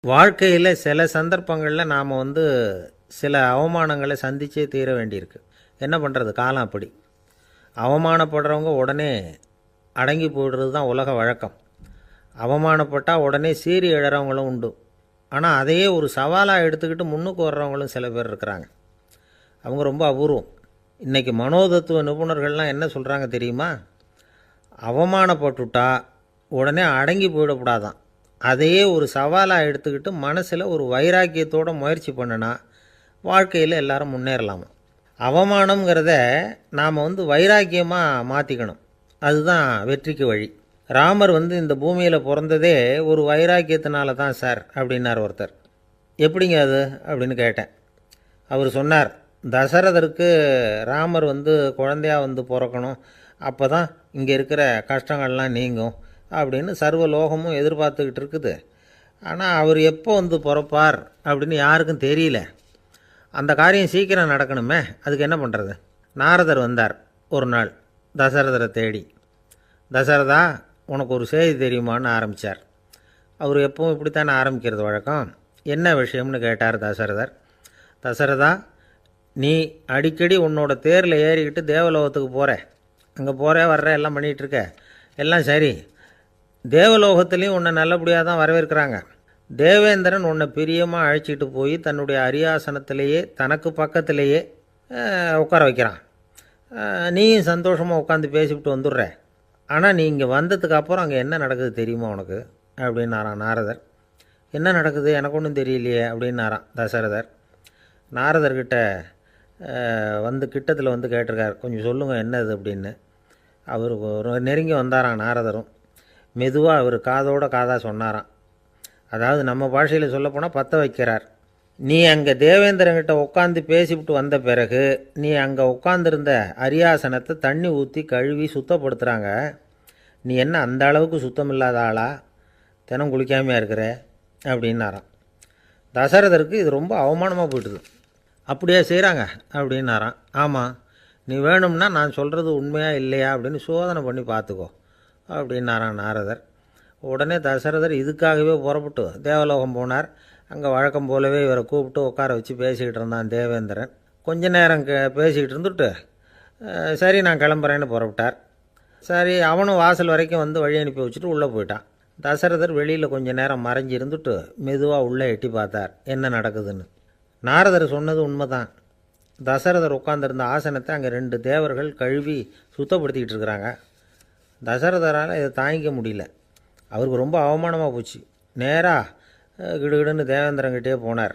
வாழ்க்கையில் சில சந்தர்ப்பங்களில் நாம் சில அவமானங்களை சந்திச்சே தீர வேண்டியிருக்கு. என்ன பண்ணுறது, காலம் அப்படி. அவமானப்படுறவங்க உடனே அடங்கி போயிடுறது தான் உலக வழக்கம். அவமானப்பட்டால் உடனே சீறி எழறவங்களும் உண்டு. ஆனால் அதையே ஒரு சவாலாக எடுத்துக்கிட்டு முன்னுக்கு வர்றவங்களும் சில பேர் இருக்கிறாங்க. அவங்க ரொம்ப அபூர்வம். இன்றைக்கி மனோதத்துவ நிபுணர்கள்லாம் என்ன சொல்கிறாங்க தெரியுமா? அவமானப்பட்டுட்டா உடனே அடங்கி போயிடக்கூடாதான். அதையே ஒரு சவாலாக எடுத்துக்கிட்டு மனசில் ஒரு வைராக்கியத்தோடு முயற்சி பண்ணினா வாழ்க்கையில் எல்லாரும் முன்னேறலாமா. அவமானங்கிறத நாம் வைராக்கியமாக மாற்றிக்கணும். அதுதான் வெற்றிக்கு வழி. ராமர் இந்த பூமியில் பிறந்ததே ஒரு வைராக்கியத்தினால தான் சார் அப்படின்னார் ஒருத்தர். எப்படிங்க அது அப்படின்னு கேட்டேன். அவர் சொன்னார், தசரதருக்கு ராமர் குழந்தையாக பிறக்கணும், அப்போ தான் இங்கே இருக்கிற கஷ்டங்கள்லாம் நீங்கும் அப்படின்னு சர்வ லோகமும் எதிர்பார்த்துக்கிட்டு இருக்குது. ஆனால் அவர் எப்போ பிறப்பார் அப்படின்னு யாருக்கும் தெரியல. அந்த காரியம் சீக்கிரம் நடக்கணுமே, அதுக்கு என்ன பண்ணுறது? நாரதர் வந்தார் ஒரு நாள் தசரதரை தேடி. தசரதா, உனக்கு ஒரு செய்தி தெரியுமான்னு ஆரம்பித்தார். அவர் எப்பவும் இப்படித்தானே ஆரம்பிக்கிறது வழக்கம். என்ன விஷயம்னு கேட்டார் தசரதர். தசரதா, நீ அடிக்கடி உன்னோட தேரில் ஏறிக்கிட்டு தேவலோகத்துக்கு போகிற, அங்கே போகிற வர்ற எல்லாம் பண்ணிகிட்ருக்க, எல்லாம் சரி. தேவலோகத்துலேயும் உன்னை நல்லபடியாக தான் வரவேற்கிறாங்க. தேவேந்திரன் உன்னை பிரியமாக அழைச்சிட்டு போய் தன்னுடைய அரியாசனத்திலேயே தனக்கு பக்கத்திலேயே உட்கார வைக்கிறான். நீயும் சந்தோஷமாக உட்காந்து பேசிவிட்டு வந்துடுற. ஆனால் நீ இங்கே வந்ததுக்கு அப்புறம் அங்கே என்ன நடக்குது தெரியுமா உனக்கு அப்படின்னாரான் நாரதர். என்ன நடக்குது எனக்கு ஒன்றும் தெரியலையே அப்படின்னாரான் தசரதர். நாரதர்கிட்ட கிட்டத்தில் கேட்டிருக்கார், கொஞ்சம் சொல்லுங்கள் என்னது அப்படின்னு. அவர் நெருங்கி வந்தாரான் நாரதரும். மெதுவாக அவர் காதோட காதாக சொன்னாராம். அதாவது நம்ம பாஷையில் சொல்லப்போனால் பற்ற வைக்கிறார். நீ அங்கே தேவேந்திரங்கிட்ட உட்காந்து பேசிவிட்டு வந்த பிறகு நீ அங்கே உட்காந்துருந்த அரியாசனத்தை தண்ணி ஊற்றி கழுவி சுத்தப்படுத்துகிறாங்க. நீ என்ன அந்த அளவுக்கு சுத்தம் இல்லாத ஆளா? தினம் குளிக்காமையாக இருக்கிற அப்படின்னாராம். தசரதருக்கு இது ரொம்ப அவமானமாக போயிட்டுது. அப்படியே செய்கிறாங்க அப்படின்னாராம். ஆமாம், நீ வேணும்னா நான் சொல்கிறது உண்மையா இல்லையா அப்படின்னு சோதனை பண்ணி பார்த்துக்கோ அப்படின்னாரான் நாரதர். உடனே தசரதர் இதுக்காகவே புறப்பட்டு தேவலோகம் போனார். அங்கே வழக்கம் போலவே இவரை கூப்பிட்டு உட்கார வச்சு பேசிக்கிட்டு இருந்தான் தேவேந்திரன். கொஞ்ச நேரம் பேசிக்கிட்டு இருந்துட்டு சரி நான் கிளம்புறேன்னு புறப்பட்டார். சரி, அவனும் வாசல் வரைக்கும் வழி அனுப்பி வச்சுட்டு உள்ளே போயிட்டான். தசரதர் வெளியில் கொஞ்சம் நேரம் மறைஞ்சி இருந்துட்டு மெதுவாக உள்ளே எட்டி பார்த்தார் என்ன நடக்குதுன்னு. நாரதர் சொன்னது உண்மைதான். தசரதர் உட்காந்துருந்த ஆசனத்தை அங்கே 2 தேவர்கள் கழுவி சுத்தப்படுத்திக்கிட்டு இருக்கிறாங்க. தசரதரால் இதை தாங்கிக்க முடியல. அவருக்கு ரொம்ப அவமானமாக போச்சு. நேராக கிடுகிடுன்னு தேவேந்திரங்கிட்டே போனார்.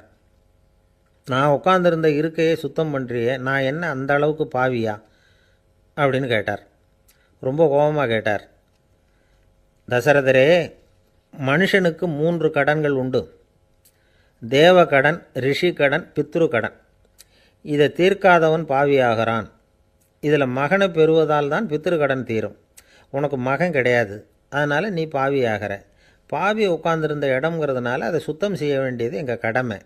நான் உட்காந்துருந்த இருக்கையே சுத்தம் பண்ணுறியே, நான் என்ன அந்த அளவுக்கு பாவியா அப்படின்னு கேட்டார். ரொம்ப கோபமாக கேட்டார். தசரதரே, மனுஷனுக்கு 3 கடன்கள் உண்டு. தேவ கடன், ரிஷி கடன், பித்ரு கடன். இதை தீர்க்காதவன் பாவியாகிறான். இதில் மகனை பெறுவதால் தான் பித்ரு கடன் தீரும். உனக்கு மகன் கிடையாது, அதனால் நீ பாவியாகிற. பாவி உட்காந்துருந்த இடம்ங்கிறதுனால அதை சுத்தம் செய்ய வேண்டியது எங்கள் கடமை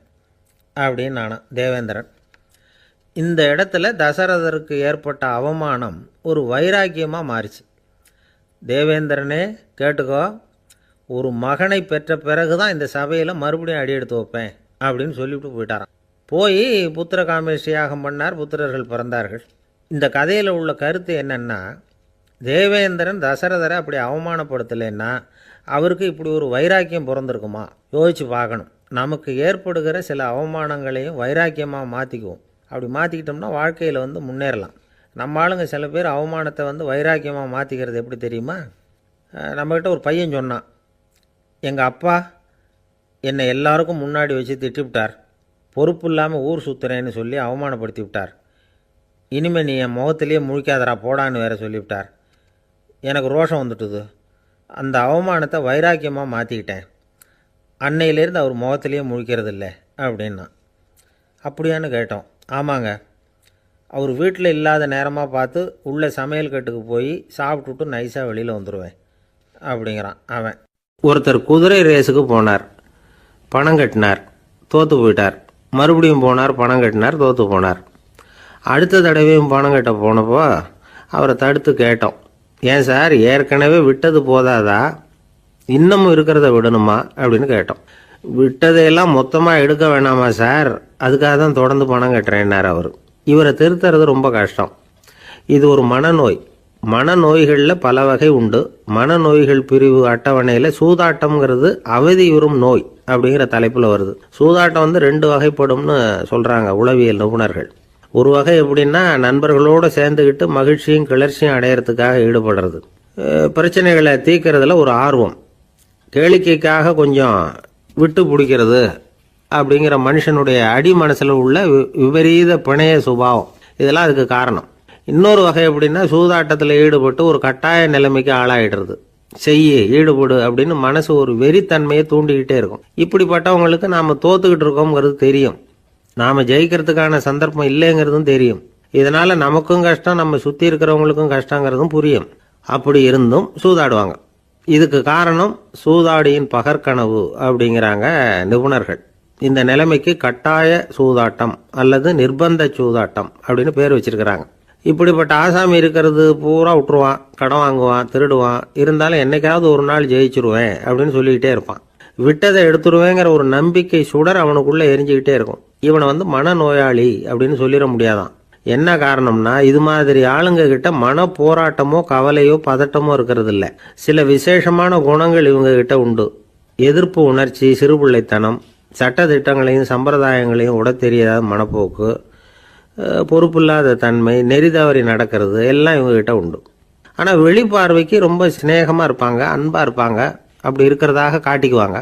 அப்படின்னு நானும் தேவேந்திரன். இந்த இடத்துல தசரதருக்கு ஏற்பட்ட அவமானம் ஒரு வைராக்கியமாக மாறிச்சு. தேவேந்திரனே கேட்டுக்கோ, ஒரு மகனை பெற்ற பிறகு தான் இந்த சபையில் மறுபடியும் அடி எடுத்து வைப்பேன் அப்படின்னு சொல்லிவிட்டு போயிட்டாராம். போய் புத்திர காமேஷ் யாகம் பண்ணார். புத்திரர்கள் பிறந்தார்கள். இந்த கதையில் உள்ள கருத்து என்னென்னா, தேவேந்திரன் தசரதரை அப்படி அவமானப்படுத்தலைன்னா அவருக்கு இப்படி ஒரு வைராக்கியம் பிறந்திருக்குமா? யோசித்து பார்க்கணும். நமக்கு ஏற்படுகிற சில அவமானங்களையும் வைராக்கியமாக மாற்றிக்குவோம். அப்படி மாற்றிக்கிட்டோம்னா வாழ்க்கையில் முன்னேறலாம். நம்ம ஆளுங்க சில பேர் அவமானத்தை வைராக்கியமாக மாற்றிக்கிறது எப்படி தெரியுமா? நம்மக்கிட்ட ஒரு பையன் சொன்னான், எங்கள் அப்பா என்னை எல்லாருக்கும் முன்னாடி வச்சு திட்டிவிட்டார், பொறுப்பு இல்லாமல் ஊர் சுற்றுறேன்னு சொல்லி அவமானப்படுத்தி விட்டார். இனிமேல் நீ என் முகத்திலேயே முழிக்காதரா போடான்னு வேற சொல்லிவிட்டார். எனக்கு ரோஷம் வந்துட்டுது. அந்த அவமானத்தை வைராக்கியமாக மாற்றிக்கிட்டேன். அன்னையிலேருந்து அவர் முகத்திலேயே முழிக்கிறது இல்லை அப்படின்னா. அப்படியான்னு கேட்டோம். ஆமாங்க, அவர் வீட்டில் இல்லாத நேரமாக பார்த்து உள்ளே சமையல் கட்டுக்கு போய் சாப்பிட்டுட்டு நைஸாக வெளியில் வந்துடுவேன் அப்படிங்கிறான் அவன். ஒருத்தர் குதிரை ரேஸுக்கு போனார், பணம் கட்டினார், தோற்று போயிட்டார். மறுபடியும் போனார், பணம் கட்டினார், தோற்று போனார். அடுத்த தடவையும் பணம் கட்ட போனப்போ அவரை தடுத்து கேட்டோம், ஏன் சார் ஏற்கனவே விட்டது போதாதா, இன்னமும் இருக்கிறத விடணுமா அப்படின்னு கேட்டோம். விட்டதையெல்லாம் மொத்தமாக எடுக்க வேணாமா சார், அதுக்காக தான் தொடர்ந்து பணம் கட்டுறேன்னார் அவர். இவரை திருத்துறது ரொம்ப கஷ்டம். இது ஒரு மனநோய். மனநோய்களில் பல வகை உண்டு. மனநோய்கள் பிரிவு அட்டவணையில் சூதாட்டம்ங்கிறது அவதியுறும் நோய் அப்படிங்கிற தலைப்பில் வருது. சூதாட்டம் 2 வகைப்படும்னு சொல்கிறாங்க உளவியல் நிபுணர்கள். ஒரு வகை எப்படின்னா, நண்பர்களோடு சேர்ந்துக்கிட்டு மகிழ்ச்சியும் கிளர்ச்சியும் அடையிறதுக்காக ஈடுபடுறது. பிரச்சனைகளை தீர்க்கறதுல ஒரு ஆர்வம், கேளிக்கைக்காக கொஞ்சம் விட்டு பிடிக்கிறது அப்படிங்கிற மனுஷனுடைய அடி மனசில் உள்ள விபரீத பிணைய சுபாவம், இதெல்லாம் அதுக்கு காரணம். இன்னொரு வகை எப்படின்னா, சூதாட்டத்தில் ஈடுபட்டு ஒரு கட்டாய நிலைமைக்கு ஆளாயிடுறது. ஈடுபடு அப்படின்னு மனசு ஒரு வெறித்தன்மையை தூண்டிக்கிட்டே இருக்கும். இப்படிப்பட்டவங்களுக்கு நாம் தோத்துக்கிட்டு இருக்கோங்கிறது தெரியும், நாம் ஜெயிக்கிறதுக்கான சந்தர்ப்பம் இல்லைங்கிறதும் தெரியும். இதனால் நமக்கும் கஷ்டம், நம்ம சுற்றி இருக்கிறவங்களுக்கும் கஷ்டங்கிறதும் புரியும். அப்படி இருந்தும் சூதாடுவாங்க. இதுக்கு காரணம் சூதாடியின் பகற்கனவு அப்படிங்கிறாங்க நிபுணர்கள். இந்த நிலைமைக்கு கட்டாய சூதாட்டம் அல்லது நிர்பந்த சூதாட்டம் அப்படின்னு பேர் வச்சிருக்கிறாங்க. இப்படிப்பட்ட ஆசாமி இருக்கிறது பூரா விட்டுருவான், கடன் வாங்குவான், திருடுவான். இருந்தாலும் என்னைக்காவது ஒரு நாள் ஜெயிச்சிருவேன் அப்படின்னு சொல்லிக்கிட்டே இருப்பான். விட்டதை எடுத்துருவேங்கிற ஒரு நம்பிக்கை சுடர் அவனுக்குள்ளே எரிஞ்சுக்கிட்டே இருக்கும். இவனை மனநோயாளி அப்படின்னு சொல்லிட முடியாதான். என்ன காரணம்னா, இது மாதிரி ஆளுங்க கிட்ட மன போராட்டமோ கவலையோ பதட்டமோ இருக்கிறது இல்லை. சில விசேஷமான குணங்கள் இவங்க கிட்ட உண்டு. எதிர்ப்பு உணர்ச்சி, சிறுபிள்ளைத்தனம், சட்ட திட்டங்களையும் சம்பிரதாயங்களையும் உட தெரியாத மனப்போக்கு, பொறுப்பில்லாத தன்மை, நெறி தவறி நடக்கிறது எல்லாம் இவங்ககிட்ட உண்டு. ஆனால் வெளிப்பார்வைக்கு ரொம்ப சிநேகமாக இருப்பாங்க, அன்பாக இருப்பாங்க. அப்படி இருக்கிறதாக காட்டிக்குவாங்க.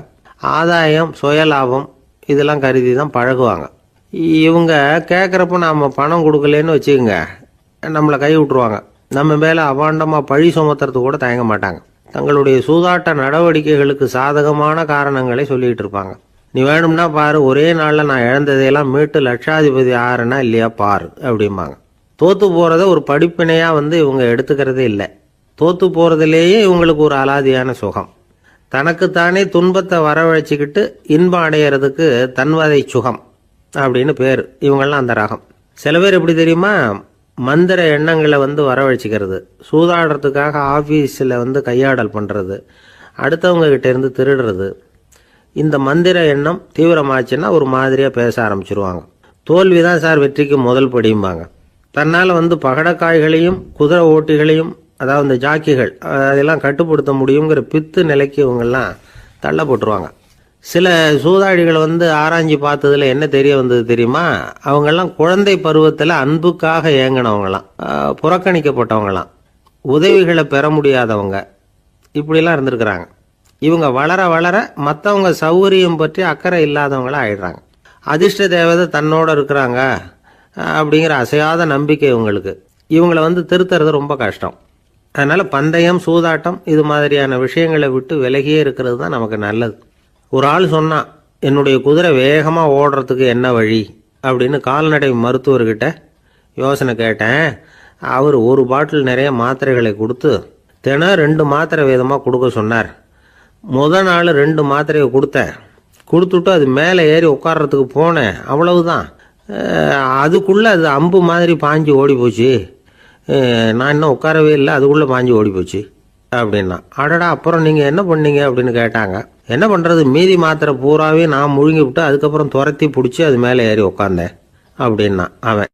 ஆதாயம், சுயலாபம் இதெல்லாம் கருதி தான் பழகுவாங்க. இவங்க கேட்குறப்ப நாம் பணம் கொடுக்கலன்னு வச்சுக்கோங்க, நம்மளை கை விட்டுருவாங்க. நம்ம மேலே அபாண்டமாக பழி சுமத்துறது கூட தயங்க மாட்டாங்க. தங்களுடைய சூதாட்ட நடவடிக்கைகளுக்கு சாதகமான காரணங்களை சொல்லிகிட்டு இருப்பாங்க. நீ வேணும்னா பாரு, ஒரே நாளில் நான் இழந்ததையெல்லாம் மீட்டு லட்சாதிபதி ஆறேன்னா இல்லையா பாரு அப்படிம்பாங்க. தோற்று போகிறத ஒரு படிப்பினையாக இவங்க எடுத்துக்கிறதே இல்லை. தோற்று போகிறதுலேயே இவங்களுக்கு ஒரு அலாதியான சுகம். தனக்குத்தானே துன்பத்தை வரவழைச்சிக்கிட்டு இன்பம் அடையிறதுக்கு தன்வதை சுகம் அப்படின்னு பேர். இவங்கெல்லாம் அந்த ரகம். சில பேர் எப்படி தெரியுமா, மந்திர எண்ணங்களை வரவழைச்சிக்கிறது, சூதாடுறதுக்காக ஆஃபீஸில் கையாடல் பண்ணுறது, அடுத்தவங்க கிட்ட இருந்து திருடுறது. இந்த மந்திர எண்ணம் தீவிரமாச்சுன்னா ஒரு மாதிரியாக பேச ஆரம்பிச்சிருவாங்க. தோல்வி தான் சார் வெற்றிக்கு முதல் படியும்பாங்க. தன்னால் பகடக்காய்களையும் குதிரை ஓட்டிகளையும், அதாவது இந்த ஜாக்கிகள், அதெல்லாம் கட்டுப்படுத்த முடியுங்கிற பித்து நிலைக்கு இவங்கெல்லாம் தள்ளப்பட்டுருவாங்க. சில சூதாடிகள் ஆராய்ச்சி பார்த்ததில் என்ன தெரிய வந்தது தெரியுமா, அவங்கெல்லாம் குழந்தை பருவத்தில் அன்புக்காக ஏங்கினவங்களாம், புறக்கணிக்கப்பட்டவங்களாம், உதவிகளை பெற முடியாதவங்க, இப்படிலாம் இருந்திருக்கிறாங்க. இவங்க வளர வளர மற்றவங்க சௌகரியம் பற்றி அக்கறை இல்லாதவங்களாக ஆயிடுறாங்க. அதிர்ஷ்ட தேவதை தன்னோட இருக்கிறாங்க அப்படிங்கிற அசையாத நம்பிக்கை இவங்களுக்கு. இவங்களை திருத்துறது ரொம்ப கஷ்டம். அதனால் பந்தயம், சூதாட்டம் இது மாதிரியான விஷயங்களை விட்டு விலகியே இருக்கிறது தான் நமக்கு நல்லது. ஒரு ஆள் சொன்னான், என்னுடைய குதிரை வேகமாக ஓடுறதுக்கு என்ன வழி அப்படின்னு கால்நடை மருத்துவர்கிட்ட யோசனை கேட்டேன். அவர் ஒரு பாட்டில் நிறைய மாத்திரைகளை கொடுத்து தினம் 2 மாத்திரை வீதமாக கொடுக்க சொன்னார். முதல் நாள் 2 மாத்திரையை கொடுத்துட்டு அது மேலே ஏறி உட்கார்றதுக்கு போனேன். அவ்வளவுதான். அதுக்குள்ளே அது அம்பு மாதிரி பாஞ்சு ஓடி போச்சு. நான் இன்னும் உட்காரவே இல்லை, அதுக்குள்ளே பாஞ்சு ஓடி போச்சு அப்படின்னா. அடடா, அப்புறம் நீங்கள் என்ன பண்ணீங்க அப்படின்னு கேட்டாங்க. என்ன பண்ணுறது, மீதி மாத்திரை பூராவே நான் முழுங்கி விட்டு அதுக்கப்புறம் துரத்தி பிடிச்சி அது மேலே ஏறி உட்காந்தேன் அப்படின்னா அவன்.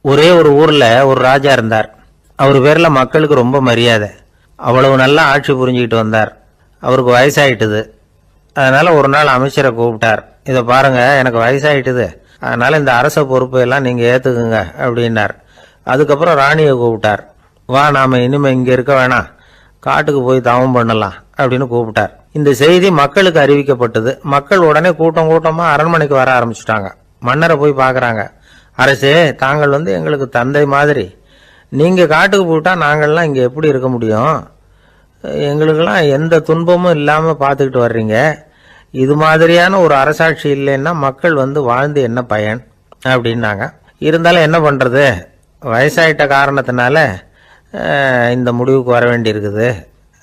ஒரே ஒரு ஊரில் ஒரு ராஜா இருந்தார். அவர் பேரில் மக்களுக்கு ரொம்ப மரியாதை. அவ்வளவு நல்லா ஆட்சி புரிஞ்சுக்கிட்டு வந்தார். அவருக்கு வயசாயிட்டுது. அதனால் ஒரு நாள் அமைச்சரை கூப்பிட்டார். இதை பாருங்கள், எனக்கு வயசாயிட்டுது, அதனால் இந்த அரச பொறுப்பையெல்லாம் நீங்கள் ஏற்றுக்குங்க அப்படின்னார். அதுக்கப்புறம் ராணியை கூப்பிட்டார். வா, நாம் இனிமேல் இங்கே இருக்க வேணாம், காட்டுக்கு போய் தவம் பண்ணலாம் அப்படின்னு கூப்பிட்டார். இந்த செய்தி மக்களுக்கு அறிவிக்கப்பட்டது. மக்கள் உடனே கூட்டமாக அரண்மனைக்கு வர ஆரம்பிச்சுட்டாங்க. மன்னரை போய் பார்க்குறாங்க. அரசே, தாங்கள் எங்களுக்கு தந்தை மாதிரி. நீங்கள் காட்டுக்கு போயிட்டால் நாங்கள்லாம் இங்கே எப்படி இருக்க முடியும்? எங்களுக்கெல்லாம் எந்த துன்பமும் இல்லாமல் பார்த்துக்கிட்டு வர்றீங்க. இது மாதிரியான ஒரு அரசாட்சி இல்லைன்னா மக்கள் வாழ்ந்து என்ன பயன் அப்படின்னாங்க. இருந்தாலும் என்ன பண்ணுறது, வயசாயிட்ட காரணத்தினால இந்த முடிவுக்கு வர வேண்டியிருக்குது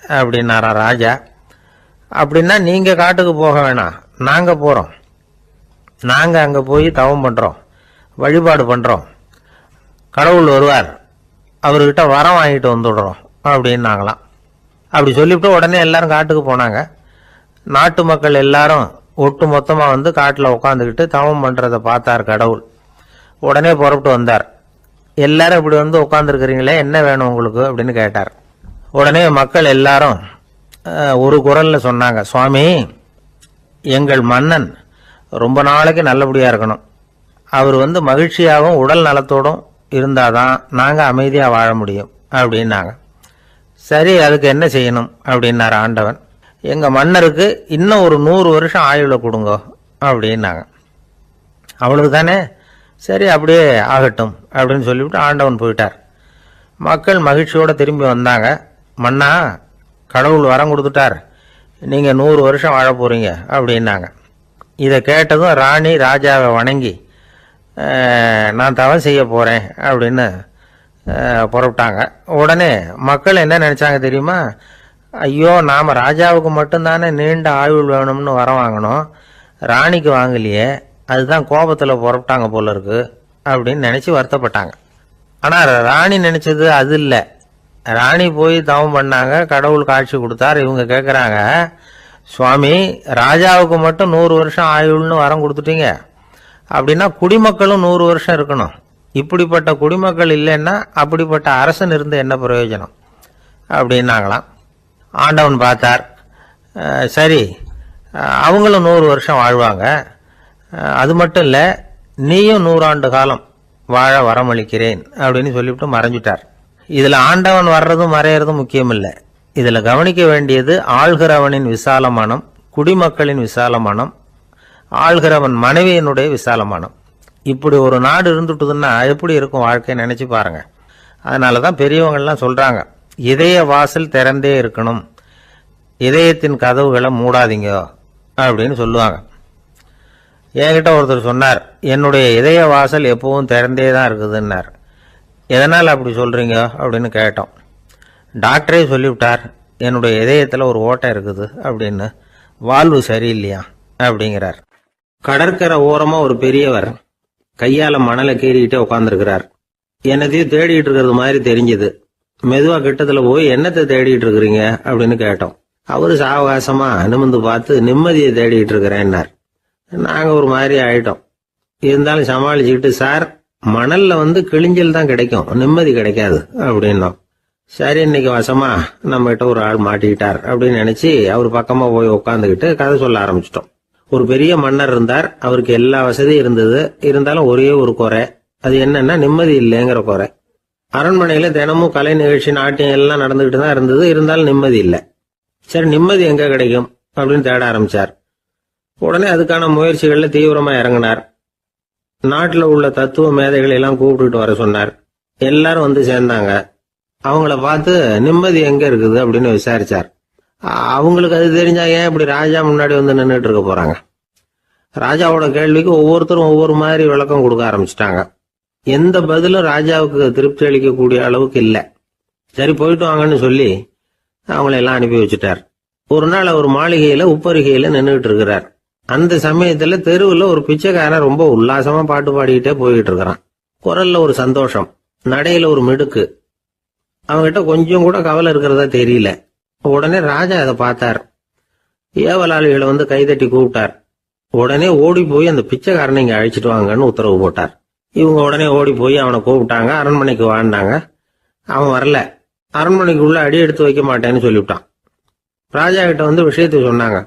அப்படின்னாரா ராஜா. அப்படின்னா நீங்கள் காட்டுக்கு போக வேணாம், நாங்கள் போகிறோம். நாங்கள் அங்கே போய் தவம் பண்ணுறோம், வழிபாடு பண்ணுறோம், கடவுள் வருவார், அவர்கிட்ட வரம் வாங்கிட்டு வந்துடுறோம் அப்படின்னாங்களாம். அப்படி சொல்லிவிட்டு உடனே எல்லாரும் காட்டுக்கு போனாங்க. நாட்டு மக்கள் எல்லாரும் ஒட்டு மொத்தமா வந்து காட்டுல உட்காந்துக்கிட்டு தவம் பண்றத பார்த்தார் கடவுள். உடனே புறப்பட்டு வந்தார். எல்லாரும் இப்படி வந்து உட்காந்துருக்கிறீங்களே, என்ன வேணும் உங்களுக்கு அப்படின்னு கேட்டார். உடனே மக்கள் எல்லாரும் ஒரு குரல்ல சொன்னாங்க, சுவாமி, எங்கள் மன்னன் ரொம்ப நாளைக்கு நல்லபடியா இருக்கணும். அவர் வந்து மகிழ்ச்சியாகவும் உடல் நலத்தோடும் இருந்தாதான் நாங்க அமைதியா வாழ முடியும் அப்படின்னாங்க. சரி, அதுக்கு என்ன செய்யணும் அப்படின்னாரு ஆண்டவன். எங்க மன்னருக்கு இன்னும் ஒரு 100 வருஷம் ஆயுள கொடுங்க அப்படின்னாங்க. அவ்வளவு தானே, சரி அப்படியே ஆகட்டும் அப்படின்னு சொல்லிவிட்டு ஆண்டவன் போயிட்டார். மக்கள் மகிழ்ச்சியோட திரும்பி வந்தாங்க. மன்னா, கடவுள் வரம் கொடுத்துட்டார், நீங்க 100 வருஷம் வாழ போறீங்க அப்படின்னாங்க. இதை கேட்டதும் ராணி ராஜாவை வணங்கி நான் தவம் செய்ய போறேன் அப்படின்னு புறப்பட்டாங்க. உடனே மக்கள் என்ன நினைச்சாங்க தெரியுமா? ஐயோ, நாம ராஜாவுக்கு மட்டும்தானே நீண்ட ஆயுள் வேணும்னு வரம் வாங்கணும், ராணிக்கு வாங்கலையே, அதுதான் கோபத்துல புறப்பட்டாங்க போல இருக்கு அப்படின்னு நினைச்சு வருத்தப்பட்டாங்க. ஆனா ராணி நினைச்சது அது இல்லை. ராணி போய் தவம் பண்ணாங்க, கடவுள் காட்சி கொடுத்தார். இவங்க கேட்குறாங்க, சுவாமி, ராஜாவுக்கு மட்டும் 100 வருஷம் ஆயுள்னு வரம் கொடுத்துட்டீங்க, அப்படின்னா குடிமக்களும் 100 வருஷம் இருக்கணும். இப்படிப்பட்ட குடிமக்கள் இல்லைன்னா அப்படிப்பட்ட அரசன் இருந்து என்ன பிரயோஜனம் அப்படின்னாங்களாம். ஆண்டவன் பார்த்தார், சரி அவங்களும் 100 வருஷம் வாழ்வாங்க, அது மட்டும் இல்லை நீயும் 100 ஆண்டு காலம் வாழ வரமளிக்கிறேன் அப்படின்னு சொல்லிவிட்டு மறைஞ்சிட்டார். இதுல ஆண்டவன் வர்றதும் மறையறதும் முக்கியம் இல்லை. இதுல கவனிக்க வேண்டியது ஆள்கிறவனின் விசால மனம், குடிமக்களின் விசால மனம், ஆள்கிறவன் மனைவியினுடைய விசால மனம். இப்படி ஒரு நாடு இருந்துட்டுதுன்னா எப்படி இருக்கும் வாழ்க்கை நினைச்சு பாருங்க. அதனாலதான் பெரியவங்கள்லாம் சொல்றாங்க, இதய வாசல் திறந்தே இருக்கணும், இதயத்தின் கதவுகளை மூடாதீங்க அப்படின்னு சொல்லுவாங்க. என்கிட்ட ஒருத்தர் சொன்னார், என்னுடைய இதய வாசல் எப்பவும் திறந்தே தான் இருக்குதுன்னார். எதனால் அப்படி சொல்றீங்க அப்படின்னு கேட்டோம். டாக்டரே சொல்லிவிட்டார், என்னுடைய இதயத்தில் ஒரு ஓட்டை இருக்குது அப்படின்னு, வால்வு சரியில்லையா அப்படிங்கிறார். கடற்கரை ஓரமா ஒரு பெரியவர் கையால மணலை கீறிக்கிட்டே உட்காந்துருக்கிறார். என்னத்தையும் தேடிட்டு இருக்கிறது மாதிரி தெரிஞ்சது. மெதுவா கிட்டத்துல போய் என்னத்தை தேடிட்டு இருக்கிறீங்க அப்படின்னு கேட்டோம். அவரு சாவகாசமா நிமிந்து பார்த்து நிம்மதியை தேடிட்டு இருக்கிறேன்னார். நாங்க ஒரு மாதிரி ஆயிட்டோம். இருந்தாலும் சமாளிச்சுக்கிட்டு, சார், மணல்ல வந்து கிழிஞ்சல் தான் கிடைக்கும், நிம்மதி கிடைக்காது அப்படின்னோம். சரி, இன்னைக்கு வசமா நம்ம கிட்ட ஒரு ஆள் மாட்டிக்கிட்டார் அப்படின்னு நினைச்சு அவர் பக்கமா போய் உட்காந்துக்கிட்டு கதை சொல்ல ஆரம்பிச்சிட்டோம். ஒரு பெரிய மன்னர் இருந்தார். அவருக்கு எல்லா வசதியும் இருந்தது. இருந்தாலும் ஒரே ஒரு குறை, அது என்னன்னா நிம்மதி இல்லைங்கிற குறை. அரண்மனையில தினமும் கலை நிகழ்ச்சி, நாட்டியம் எல்லாம் நடந்துகிட்டு தான் இருந்தது. இருந்தாலும் நிம்மதி இல்லை. சரி, நிம்மதி எங்க கிடைக்கும் அப்படின்னு தேட ஆரம்பிச்சார். உடனே அதுக்கான முயற்சிகள்ல தீவிரமா இறங்கினார். நாட்டுல உள்ள தத்துவ மேதைகளை எல்லாம் கூப்பிட்டுட்டு வர சொன்னார். எல்லாரும் வந்து சேர்ந்தாங்க. அவங்கள பார்த்து நிம்மதி எங்க இருக்குது அப்படின்னு விசாரிச்சார். அவங்களுக்கு அது தெரிஞ்சா ஏன் இப்படி ராஜா முன்னாடி வந்து நின்றுட்டு இருக்க போறாங்க? ராஜாவோட கேள்விக்கு ஒவ்வொருத்தரும் ஒவ்வொரு மாதிரி விளக்கம் கொடுக்க ஆரம்பிச்சிட்டாங்க. எந்த பதிலும் ராஜாவுக்கு திருப்தி அளிக்கக்கூடிய அளவுக்கு இல்லை. சரி, போயிட்டு வாங்கன்னு சொல்லி அவங்கள எல்லாம் அனுப்பி வச்சுட்டார். ஒரு நாள் அவர் மாளிகையில உப்பருகையில நின்றுட்டு இருக்கிறார். அந்த சமயத்துல தெருவுல ஒரு பிச்சைக்காரன் ரொம்ப உல்லாசமா பாட்டு பாடிக்கிட்டே போயிட்டு இருக்கிறான். குரல்ல ஒரு சந்தோஷம், நடையில ஒரு மிடுக்கு. அவன்கிட்ட கொஞ்சம் கூட கவலை இருக்கிறதா தெரியல. உடனே ராஜா அதை பார்த்தார். ஏவலாளிகளை வந்து கைதட்டி கூப்பிட்டார். உடனே ஓடி போய் அந்த பிச்சைக்காரனை இங்க அழைச்சிட்டு வாங்கன்னு உத்தரவு போட்டார். இவங்க உடனே ஓடி போய் அவனை கூப்பிட்டாங்க. அரண்மனைக்கு வாழ்ந்தாங்க. அவன் வரல. அரண்மனைக்குள்ள அடி எடுத்து வைக்க மாட்டேன்னு சொல்லிவிட்டான். ராஜா கிட்ட வந்து விஷயத்தை சொன்னாங்க.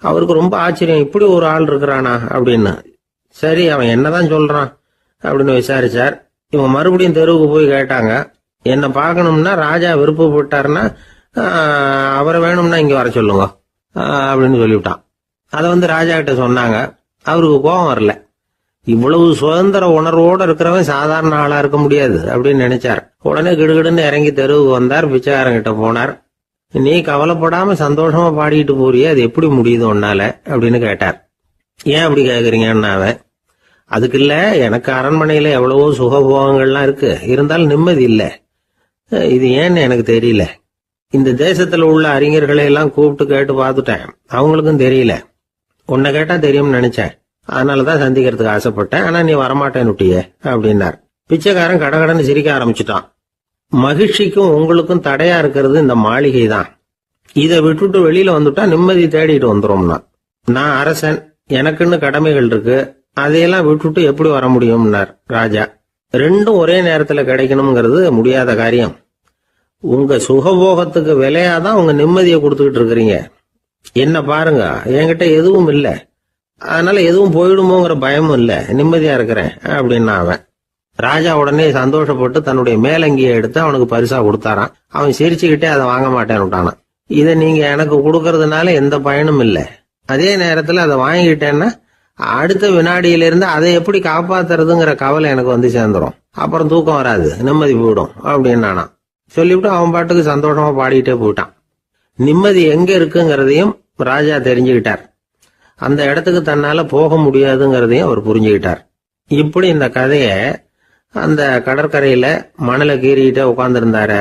அவருக்கு ரொம்ப ஆச்சரியம், இப்படி ஒரு ஆள் இருக்கிறானா அப்படின்னு. சரி, அவன் என்னதான் சொல்றான் அப்படின்னு விசாரிச்சார். இவங்க மறுபடியும் தெருவுக்கு போய் கேட்டாங்க. என்ன பார்க்கணும்னா ராஜா விருப்பப்பட்டாருன்னா அவரை வேணும்னா இங்க வர சொல்லுங்க அப்படின்னு சொல்லிவிட்டான். அதை வந்து ராஜா கிட்ட சொன்னாங்க. அவருக்கு கோபம் வரல. இவ்வளவு சுதந்திர உணர்வோடு இருக்கிறவன் சாதாரண ஆளா இருக்க முடியாது அப்படின்னு நினைச்சார். உடனே கிடுகிடுன்னு இறங்கி தெருவுக்கு வந்தார். பிச்சைக்காரங்கிட்ட போனார். நீ கவலைப்படாம சந்தோஷமா பாடிக்கிட்டு போறியே, அது எப்படி முடியுது உன்னால அப்படின்னு கேட்டார். ஏன் அப்படி கேக்குறீங்கன்னாவ, அதுக்கு இல்ல, எனக்கு அரண்மனையில எவ்வளவோ சுகபோகங்கள்லாம் இருக்கு, இருந்தாலும் நிம்மதி இல்லை. இது ஏன்னு எனக்கு தெரியல. இந்த தேசத்துல உள்ள அறிஞர்களை எல்லாம் கூப்பிட்டு கேட்டு பார்த்துட்டேன், அவங்களுக்கும் தெரியல. உன்னை கேட்டா தெரியும்னு நினைச்சேன், அதனாலதான் சந்திக்கிறதுக்கு ஆசைப்பட்டேன். ஆனா நீ வரமாட்டேன்னு விட்டியே அப்படின்னார். பிச்சைக்காரன் கடகடன்னு சிரிக்க ஆரம்பிச்சுட்டான். மகிழ்ச்சிக்கும் உங்களுக்கும் தடையா இருக்கிறது இந்த மாளிகை தான். இதை விட்டுட்டு வெளியில வந்துட்டா நிம்மதி தேடிட்டு வந்துரும்னா. நான் அரசன், எனக்குன்னு கடமைகள் இருக்கு, அதையெல்லாம் விட்டுட்டு எப்படி வர முடியும்னார் ராஜா. ரெண்டும் ஒரே நேரத்துல கிடைக்கணுங்கிறது முடியாத காரியம். உங்க சுகபோகத்துக்கு விலையாதான் உங்க நிம்மதியை கொடுத்துக்கிட்டு இருக்கிறீங்க. என்ன பாருங்க, என்கிட்ட எதுவும் இல்ல, அதனால எதுவும் போயிடுமோங்கிற பயமும் இல்ல, நிம்மதியா இருக்கிறேன் அப்படின்னா அவன். ராஜா உடனே சந்தோஷப்பட்டு தன்னுடைய மேலங்கியை எடுத்து அவனுக்கு பரிசா கொடுத்தாரான். அவன் சிரிச்சுக்கிட்டே அதை வாங்க மாட்டேன்னுட்டானான். இதை நீங்க எனக்கு கொடுக்கறதுனால எந்த பயனும் இல்ல, அதே நேரத்துல அதை வாங்கிட்டேன்னா அடுத்த வினாடியிலிருந்து அதை எப்படி காப்பாத்துறதுங்கிற கவலை எனக்கு வந்து சேர்ந்துரும், அப்புறம் தூக்கம் வராது, நிம்மதி போயிடும் அப்படின்னானா. சொல்லிவிட்டு அவன் பாட்டுக்கு சந்தோஷமா பாடிக்கிட்டே போயிட்டான். நிம்மதி எங்க இருக்குங்கிறதையும் ராஜா தெரிஞ்சுக்கிட்டார். அந்த இடத்துக்கு தன்னால போக முடியாதுங்கிறதையும் அவர் புரிஞ்சுக்கிட்டார். இப்படி இந்த கதைய அந்த கடற்கரையில மணலை கீறிக்கிட்டே உட்கார்ந்துருந்தார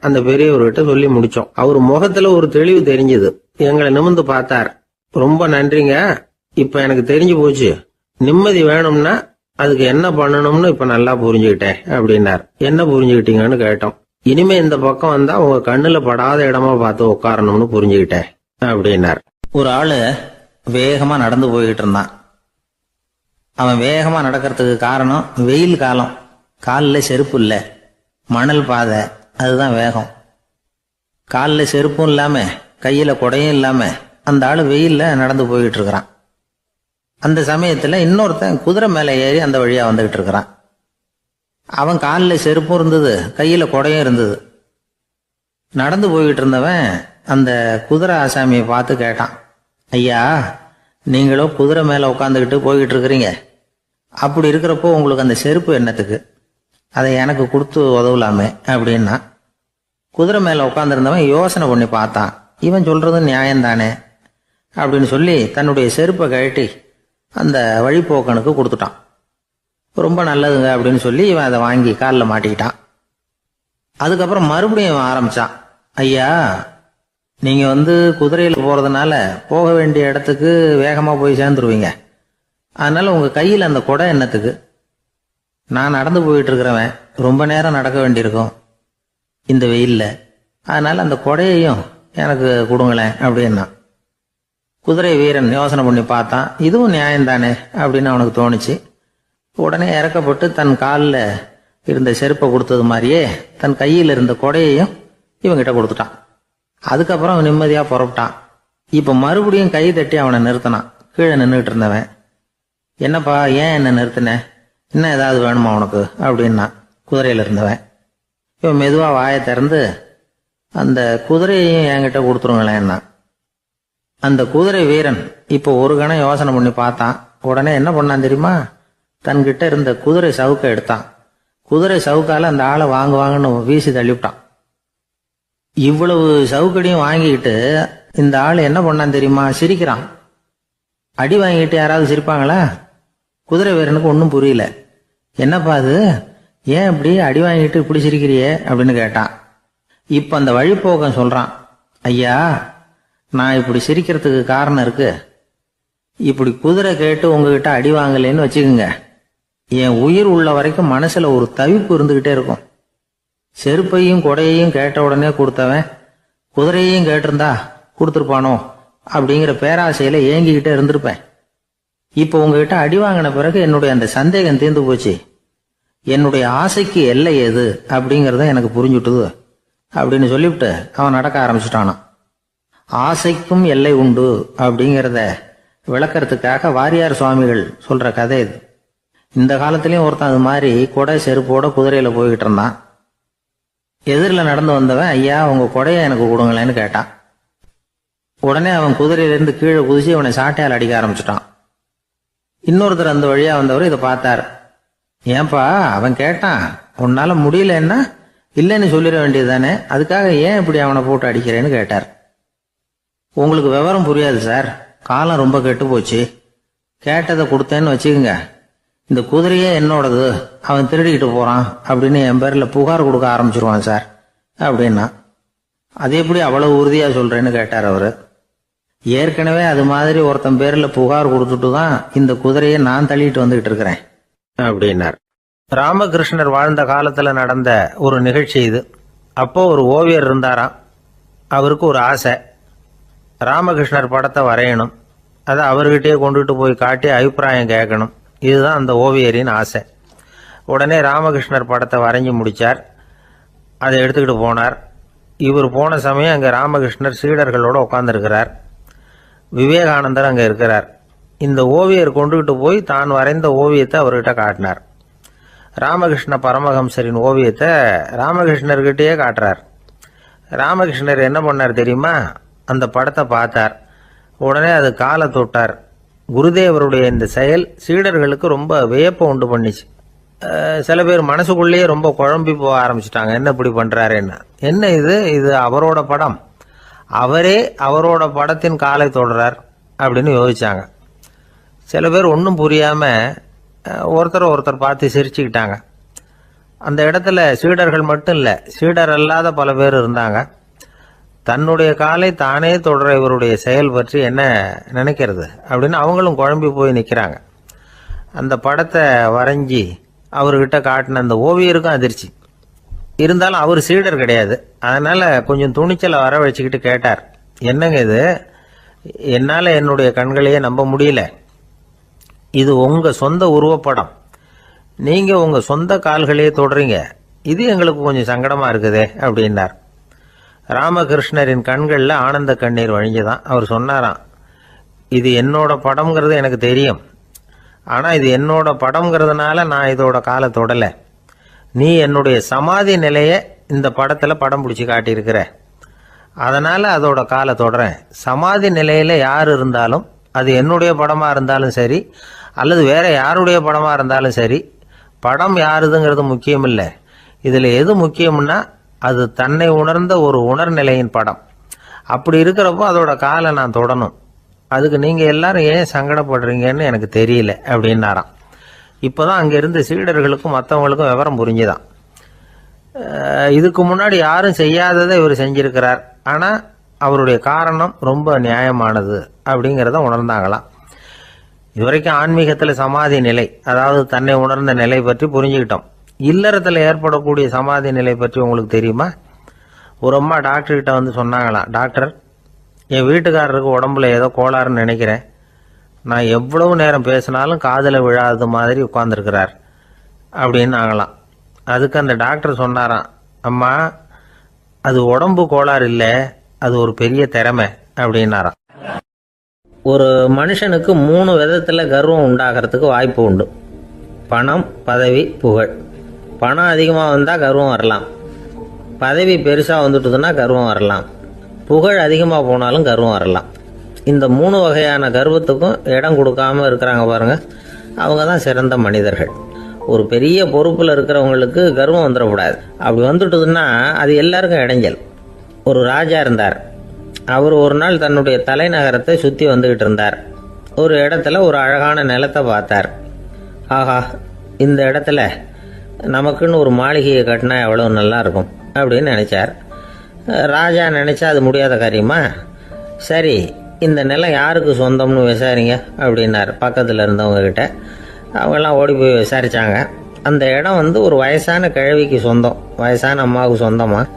அந்த பெரியவர்கிட்ட சொல்லி முடிச்சோம். அவர் முகத்துல ஒரு தெளிவு தெரிஞ்சது. எங்களை நிமிர்ந்து பார்த்தார். ரொம்ப நன்றிங்க, இப்ப எனக்கு தெரிஞ்சு போச்சு, நிம்மதி வேணும்னா அதுக்கு என்ன பண்ணணும்னு இப்ப நல்லா புரிஞ்சுக்கிட்டேன் அப்படின்னார். என்ன புரிஞ்சுக்கிட்டீங்கன்னு கேட்டோம். இனிமே இந்த பக்கம் வந்தா உங்க கண்ணுல படாத இடமா பார்த்து உட்காரணும்னு புரிஞ்சுக்கிட்டேன் அப்படின்னார். ஒரு ஆளு வேகமா நடந்து போய்கிட்டு இருந்தான். அவன் வேகமா நடக்கிறதுக்கு காரணம் வெயில் காலம், காலில் செருப்பு இல்லை, மணல் பாதை, அதுதான் வேகம். காலில் செருப்பும் இல்லாம கையில குடையும் இல்லாம அந்த ஆளு வெயில்ல நடந்து போய்கிட்டு இருக்கிறான். அந்த சமயத்துல இன்னொருத்தன் குதிரை மேல ஏறி அந்த வழியா வந்துகிட்டு இருக்கிறான். அவன் காலில் செருப்பும் இருந்தது, கையில குடையும் இருந்தது. நடந்து போய்கிட்டு இருந்தவன் அந்த குதிரை ஆசாமியை பார்த்து கேட்டான், ஐயா, நீங்களும் குதிரை மேல உட்காந்துக்கிட்டு போய்கிட்டு இருக்கிறீங்க, அப்படி இருக்கிறப்போ உங்களுக்கு அந்த செருப்பு என்னத்துக்கு, அதை எனக்கு கொடுத்து உதவலாமே அப்படின்னா. குதிரை மேல உட்காந்துருந்தவன் யோசனை பண்ணி பார்த்தான். இவன் சொல்றது நியாயம்தானே அப்படின்னு சொல்லி தன்னுடைய செருப்பை கழட்டி அந்த வழிப்போக்கனுக்கு கொடுத்துட்டான். ரொம்ப நல்லதுங்க அப்படின்னு சொல்லி இவன் அதை வாங்கி காலில் மாட்டிக்கிட்டான். அதுக்கப்புறம் மறுபடியும் இவன் ஆரம்பிச்சான், ஐயா, நீங்க குதிரையில் போறதுனால போக வேண்டிய இடத்துக்கு வேகமா போய் சேர்ந்துருவீங்க, அதனால உங்க கையில் அந்த குடை என்னத்துக்கு, நான் நடந்து போயிட்டு இருக்கிறவன், ரொம்ப நேரம் நடக்க வேண்டியிருக்கும் இந்த வெயில்ல, அதனால அந்த குடையையும் எனக்கு கொடுங்களேன் அப்படின்னா. குதிரை வீரன் யோசனை பண்ணி பார்த்தான். இதுவும் நியாயம்தானே அப்படின்னு அவனுக்கு தோணுச்சு. உடனே இறக்கப்பட்டு தன் காலில் இருந்த செருப்பை கொடுத்தது மாதிரியே தன் கையில் இருந்த கொடையையும் இவங்கிட்ட கொடுத்துட்டான். அதுக்கப்புறம் அவன் நிம்மதியா புறப்பட்டான். இப்ப மறுபடியும் கை தட்டி அவனை நிறுத்தினான். கீழே நின்றுட்டு இருந்தவன், என்னப்பா ஏன் என்ன நிறுத்தின, இன்னும் ஏதாவது வேணுமா உனக்கு அப்படின்னா குதிரையில இருந்தவன். இவன் மெதுவா வாயை திறந்து அந்த குதிரையையும் என்கிட்ட கொடுத்துருங்களேன்னா. அந்த குதிரை வீரன் இப்போ ஒரு கணம் யோசனை பண்ணி பார்த்தான். உடனே என்ன பண்ணான் தெரியுமா, தன்கிட்ட இருந்த குதிரை சவுக்கை எடுத்தான். குதிரை சவுக்கால அந்த ஆளை வாங்குவாங்கன்னு வீசி தள்ளிவிட்டான். இவ்வளவு சவுக்கடியும் வாங்கிக்கிட்டு இந்த ஆள் என்ன பண்ணான் தெரியுமா, சிரிக்கிறான். அடி வாங்கிட்டு யாராவது சிரிப்பாங்களா? குதிரை வீரனுக்கு ஒன்றும் புரியல. என்னப்பா அது, ஏன் இப்படி அடி வாங்கிட்டு இப்படி சிரிக்கிறியே அப்படின்னு கேட்டான். இப்ப அந்த வழிப்போக்கன் சொல்றான், ஐயா, நான் இப்படி சிரிக்கிறதுக்கு காரணம் இருக்கு. இப்படி குதிரை கேட்டு உங்ககிட்ட அடி வாங்கலேன்னு வச்சுக்கோங்க, என் உயிர் உள்ள வரைக்கும் மனசுல ஒரு தவிப்பு இருந்துகிட்டே இருக்கும். செருப்பையும் கொடையையும் கேட்ட உடனே கொடுத்தவன் குதிரையையும் கேட்டிருந்தா கொடுத்துருப்பானோ அப்படிங்கிற பேராசையில ஏங்கிக்கிட்டே இருந்திருப்பேன். இப்போ உங்ககிட்ட அடி வாங்கின பிறகு என்னுடைய அந்த சந்தேகம் தீர்ந்து போச்சு. என்னுடைய ஆசைக்கு எல்லை எது அப்படிங்கறத எனக்கு புரிஞ்சுட்டுது அப்படின்னு சொல்லிவிட்டு அவன் நடக்க ஆரம்பிச்சுட்டானான். ஆசைக்கும் எல்லை உண்டு அப்படிங்கிறத விளக்கறதுக்காக வாரியார் சுவாமிகள் சொல்ற கதை இது. இந்த காலத்திலயும் ஒருத்தன் அது மாதிரி கொடை செருப்போட குதிரையில போய்கிட்டு இருந்தான். எதிரில் நடந்து வந்தவன், ஐயா, உங்க கொடையை எனக்கு கொடுங்களேன்னு கேட்டான். உடனே அவன் குதிரையிலிருந்து கீழே குதிச்சு அவனை சாட்டையால் அடிக்க ஆரம்பிச்சுட்டான். இன்னொருத்தர் அந்த வழியா வந்தவர் இதை பார்த்தார். ஏன்பா, அவன் கேட்டான், உன்னால முடியலன்னா இல்லைன்னு சொல்லிட வேண்டியது தானே, அதுக்காக ஏன் இப்படி அவனை போட்டு அடிக்கிறேன்னு கேட்டார். உங்களுக்கு விவரம் புரியாது சார், காலம் ரொம்ப கெட்டு போச்சு, கேட்டதை கொடுத்தேன்னு வச்சுக்கோங்க, இந்த குதிரையே என்னோடது, அவன் திருடிக்கிட்டு போறான் அப்படின்னு என் பேர்ல புகார் கொடுக்க ஆரம்பிச்சிருவான் சார் அப்படின்னா. அது எப்படி அவ்வளவு உறுதியா சொல்றேன்னு கேட்டார் அவரு. ஏற்கனவே அது மாதிரி ஒருத்தன் பேர்ல புகார் கொடுத்துட்டு தான் இந்த குதிரையை நான் தள்ளிட்டு வந்துகிட்டு இருக்கிறேன் அப்படின்னார். ராமகிருஷ்ணர் வாழ்ந்த காலத்துல நடந்த ஒரு நிகழ்ச்சி இது. அப்போ ஒரு ஓவியர் இருந்தாராம். அவருக்கு ஒரு ஆசை, ராமகிருஷ்ணர் படத்தை வரையணும். அதை அவர்கிட்டயே கொண்டுட்டு போய் காட்டி அபிப்பிராயம் கேட்கணும். இதுதான் அந்த ஓவியரின் ஆசை. உடனே ராமகிருஷ்ணர் படத்தை வரைஞ்சி முடித்தார். அதை எடுத்துக்கிட்டு போனார். இவர் போன சமயம் அங்கே ராமகிருஷ்ணர் சீடர்களோடு உட்காந்துருக்கிறார். விவேகானந்தர் அங்கே இருக்கிறார். இந்த ஓவியர் கொண்டுகிட்டு போய் தான் வரைந்த ஓவியத்தை அவர்கிட்ட காட்டினார். ராமகிருஷ்ண பரமஹம்சரின் ஓவியத்தை ராமகிருஷ்ணர்கிட்டயே காட்டுறார். ராமகிருஷ்ணர் என்ன பண்ணார் தெரியுமா? அந்த படத்தை பார்த்தார். உடனே அது காலை தொட்டார். குருதேவருடைய இந்த செயல் சீடர்களுக்கு ரொம்ப வியப்பை உண்டு பண்ணிச்சு. சில பேர் மனசுக்குள்ளேயே ரொம்ப குழம்பி போக ஆரம்பிச்சிட்டாங்க. என்ன இப்படி பண்ணுறாருன்னு. என்ன இது அவரோட படம், அவரே அவரோட படத்தின் காலை தொடுறார் அப்படின்னு யோசிச்சாங்க. சில பேர் ஒன்றும் புரியாமல் ஒருத்தர் பார்த்து சிரிச்சுக்கிட்டாங்க. அந்த இடத்துல சீடர்கள் மட்டும் இல்லை, சீடர் அல்லாத பல பேர் இருந்தாங்க. தன்னுடைய காலை தானே தொடர இவருடைய செயல் பற்றி என்ன நினைக்கிறது அப்படின்னு அவங்களும் குழம்பி போய் நிற்கிறாங்க. அந்த படத்தை வரைஞ்சி அவர்கிட்ட காட்டின அந்த ஓவியருக்கும் அதிர்ச்சி. இருந்தாலும் அவர் சீடர் கிடையாது. அதனால் கொஞ்சம் துணிச்சலை வர வச்சுக்கிட்டு கேட்டார், என்னங்க இது? என்னால் என்னுடைய கண்களையே நம்ப முடியல. இது உங்கள் சொந்த உருவப்படம். நீங்கள் உங்கள் சொந்த கால்களையே தொடுறீங்க. இது எங்களுக்கு கொஞ்சம் சங்கடமாக இருக்குதே அப்படின்னார். ராமகிருஷ்ணரின் கண்களில் ஆனந்த கண்ணீர் வழிஞ்சுதான். அவர் சொன்னாராம், இது என்னோட படம்ங்கிறது எனக்கு தெரியும். ஆனால் இது என்னோட படம்ங்கிறதுனால நான் இதோட காலை தொடலை. நீ என்னுடைய சமாதி நிலையை இந்த படத்தில் படம் பிடிச்சி காட்டியிருக்கிற, அதனால் அதோட காலை தொடறேன். சமாதி நிலையில் யார் இருந்தாலும், அது என்னுடைய படமாக இருந்தாலும் சரி அல்லது வேற யாருடைய படமாக இருந்தாலும் சரி, படம் யாருதுங்கிறது முக்கியம் இல்லை. இதில் எது முக்கியம்னா அது தன்னை உணர்ந்த ஒரு உணர்நிலையின் படம். அப்படி இருக்கிறப்போ அதோட காலை நான் தொடணும். அதுக்கு நீங்கள் எல்லாரும் ஏன் சங்கடப்படுறீங்கன்னு எனக்கு தெரியல அப்படின்னாராம். இப்போ தான் அங்கே இருந்த சீடர்களுக்கும் மற்றவங்களுக்கும் விவரம் புரிஞ்சுதான். இதுக்கு முன்னாடி யாரும் செய்யாததை இவர் செஞ்சிருக்கிறார். ஆனால் அவருடைய காரணம் ரொம்ப நியாயமானது அப்படிங்கிறத உணர்ந்தாங்களாம். இதுவரைக்கும் ஆன்மீகத்தில் சமாதி நிலை, அதாவது தன்னை உணர்ந்த நிலை பற்றி புரிஞ்சுக்கிட்டோம். இல்லறத்தில் ஏற்படக்கூடிய சமாதி நிலை பற்றி உங்களுக்கு தெரியுமா? ஒரு அம்மா டாக்டர்கிட்ட வந்து சொன்னாங்களாம், டாக்டர், என் வீட்டுக்காரருக்கு உடம்புல ஏதோ கோளாறுன்னு நினைக்கிறேன். நான் எவ்வளவு நேரம் பேசினாலும் காதில் விழாதது மாதிரி உட்கார்ந்துருக்கிறார் அப்படின்னு ஆகலாம். அதுக்கு அந்த டாக்டர் சொன்னாராம், அம்மா, அது உடம்பு கோளாறு இல்லை, அது ஒரு பெரிய திறமை அப்படின்னாராம். ஒரு மனுஷனுக்கு 3 விதத்தில் கர்வம் உண்டாகிறதுக்கு வாய்ப்பு உண்டு. பணம், பதவி, புகழ். பணம் அதிகமாக வந்தால் கர்வம் வரலாம். பதவி பெருசாக வந்துட்டுதுன்னா கர்வம் வரலாம். புகழ் அதிகமாக போனாலும் கர்வம் வரலாம். இந்த 3 வகையான கர்வத்துக்கும் இடம் கொடுக்காம இருக்கிறாங்க பாருங்கள், அவங்க தான் சிறந்த மனிதர்கள். ஒரு பெரிய பொறுப்பில் இருக்கிறவங்களுக்கு கர்வம் வந்துடக்கூடாது. அப்படி வந்துட்டுதுன்னா அது எல்லாருக்கும் இடைஞ்சல். ஒரு ராஜா இருந்தார். அவர் ஒரு நாள் தன்னுடைய தலைநகரத்தை சுற்றி வந்துக்கிட்டு இருந்தார். ஒரு இடத்துல ஒரு அழகான நிலத்தை பார்த்தார். ஆஹா, இந்த இடத்துல நமக்குன்னு ஒரு மாளிகையை கட்டினா எவ்வளோ நல்லா இருக்கும் அப்படின்னு நினச்சார். ராஜா நினச்சா அது முடியாத காரியமா? சரி, இந்த நிலம் யாருக்கு சொந்தம்னு விசாரிங்க அப்படின்னார் பக்கத்தில் இருந்தவங்கக்கிட்ட. அவங்கெல்லாம் ஓடி போய் விசாரித்தாங்க. அந்த இடம் ஒரு வயசான கிழவிக்கு சொந்தம், வயசான அம்மாவுக்கு சொந்தமாக.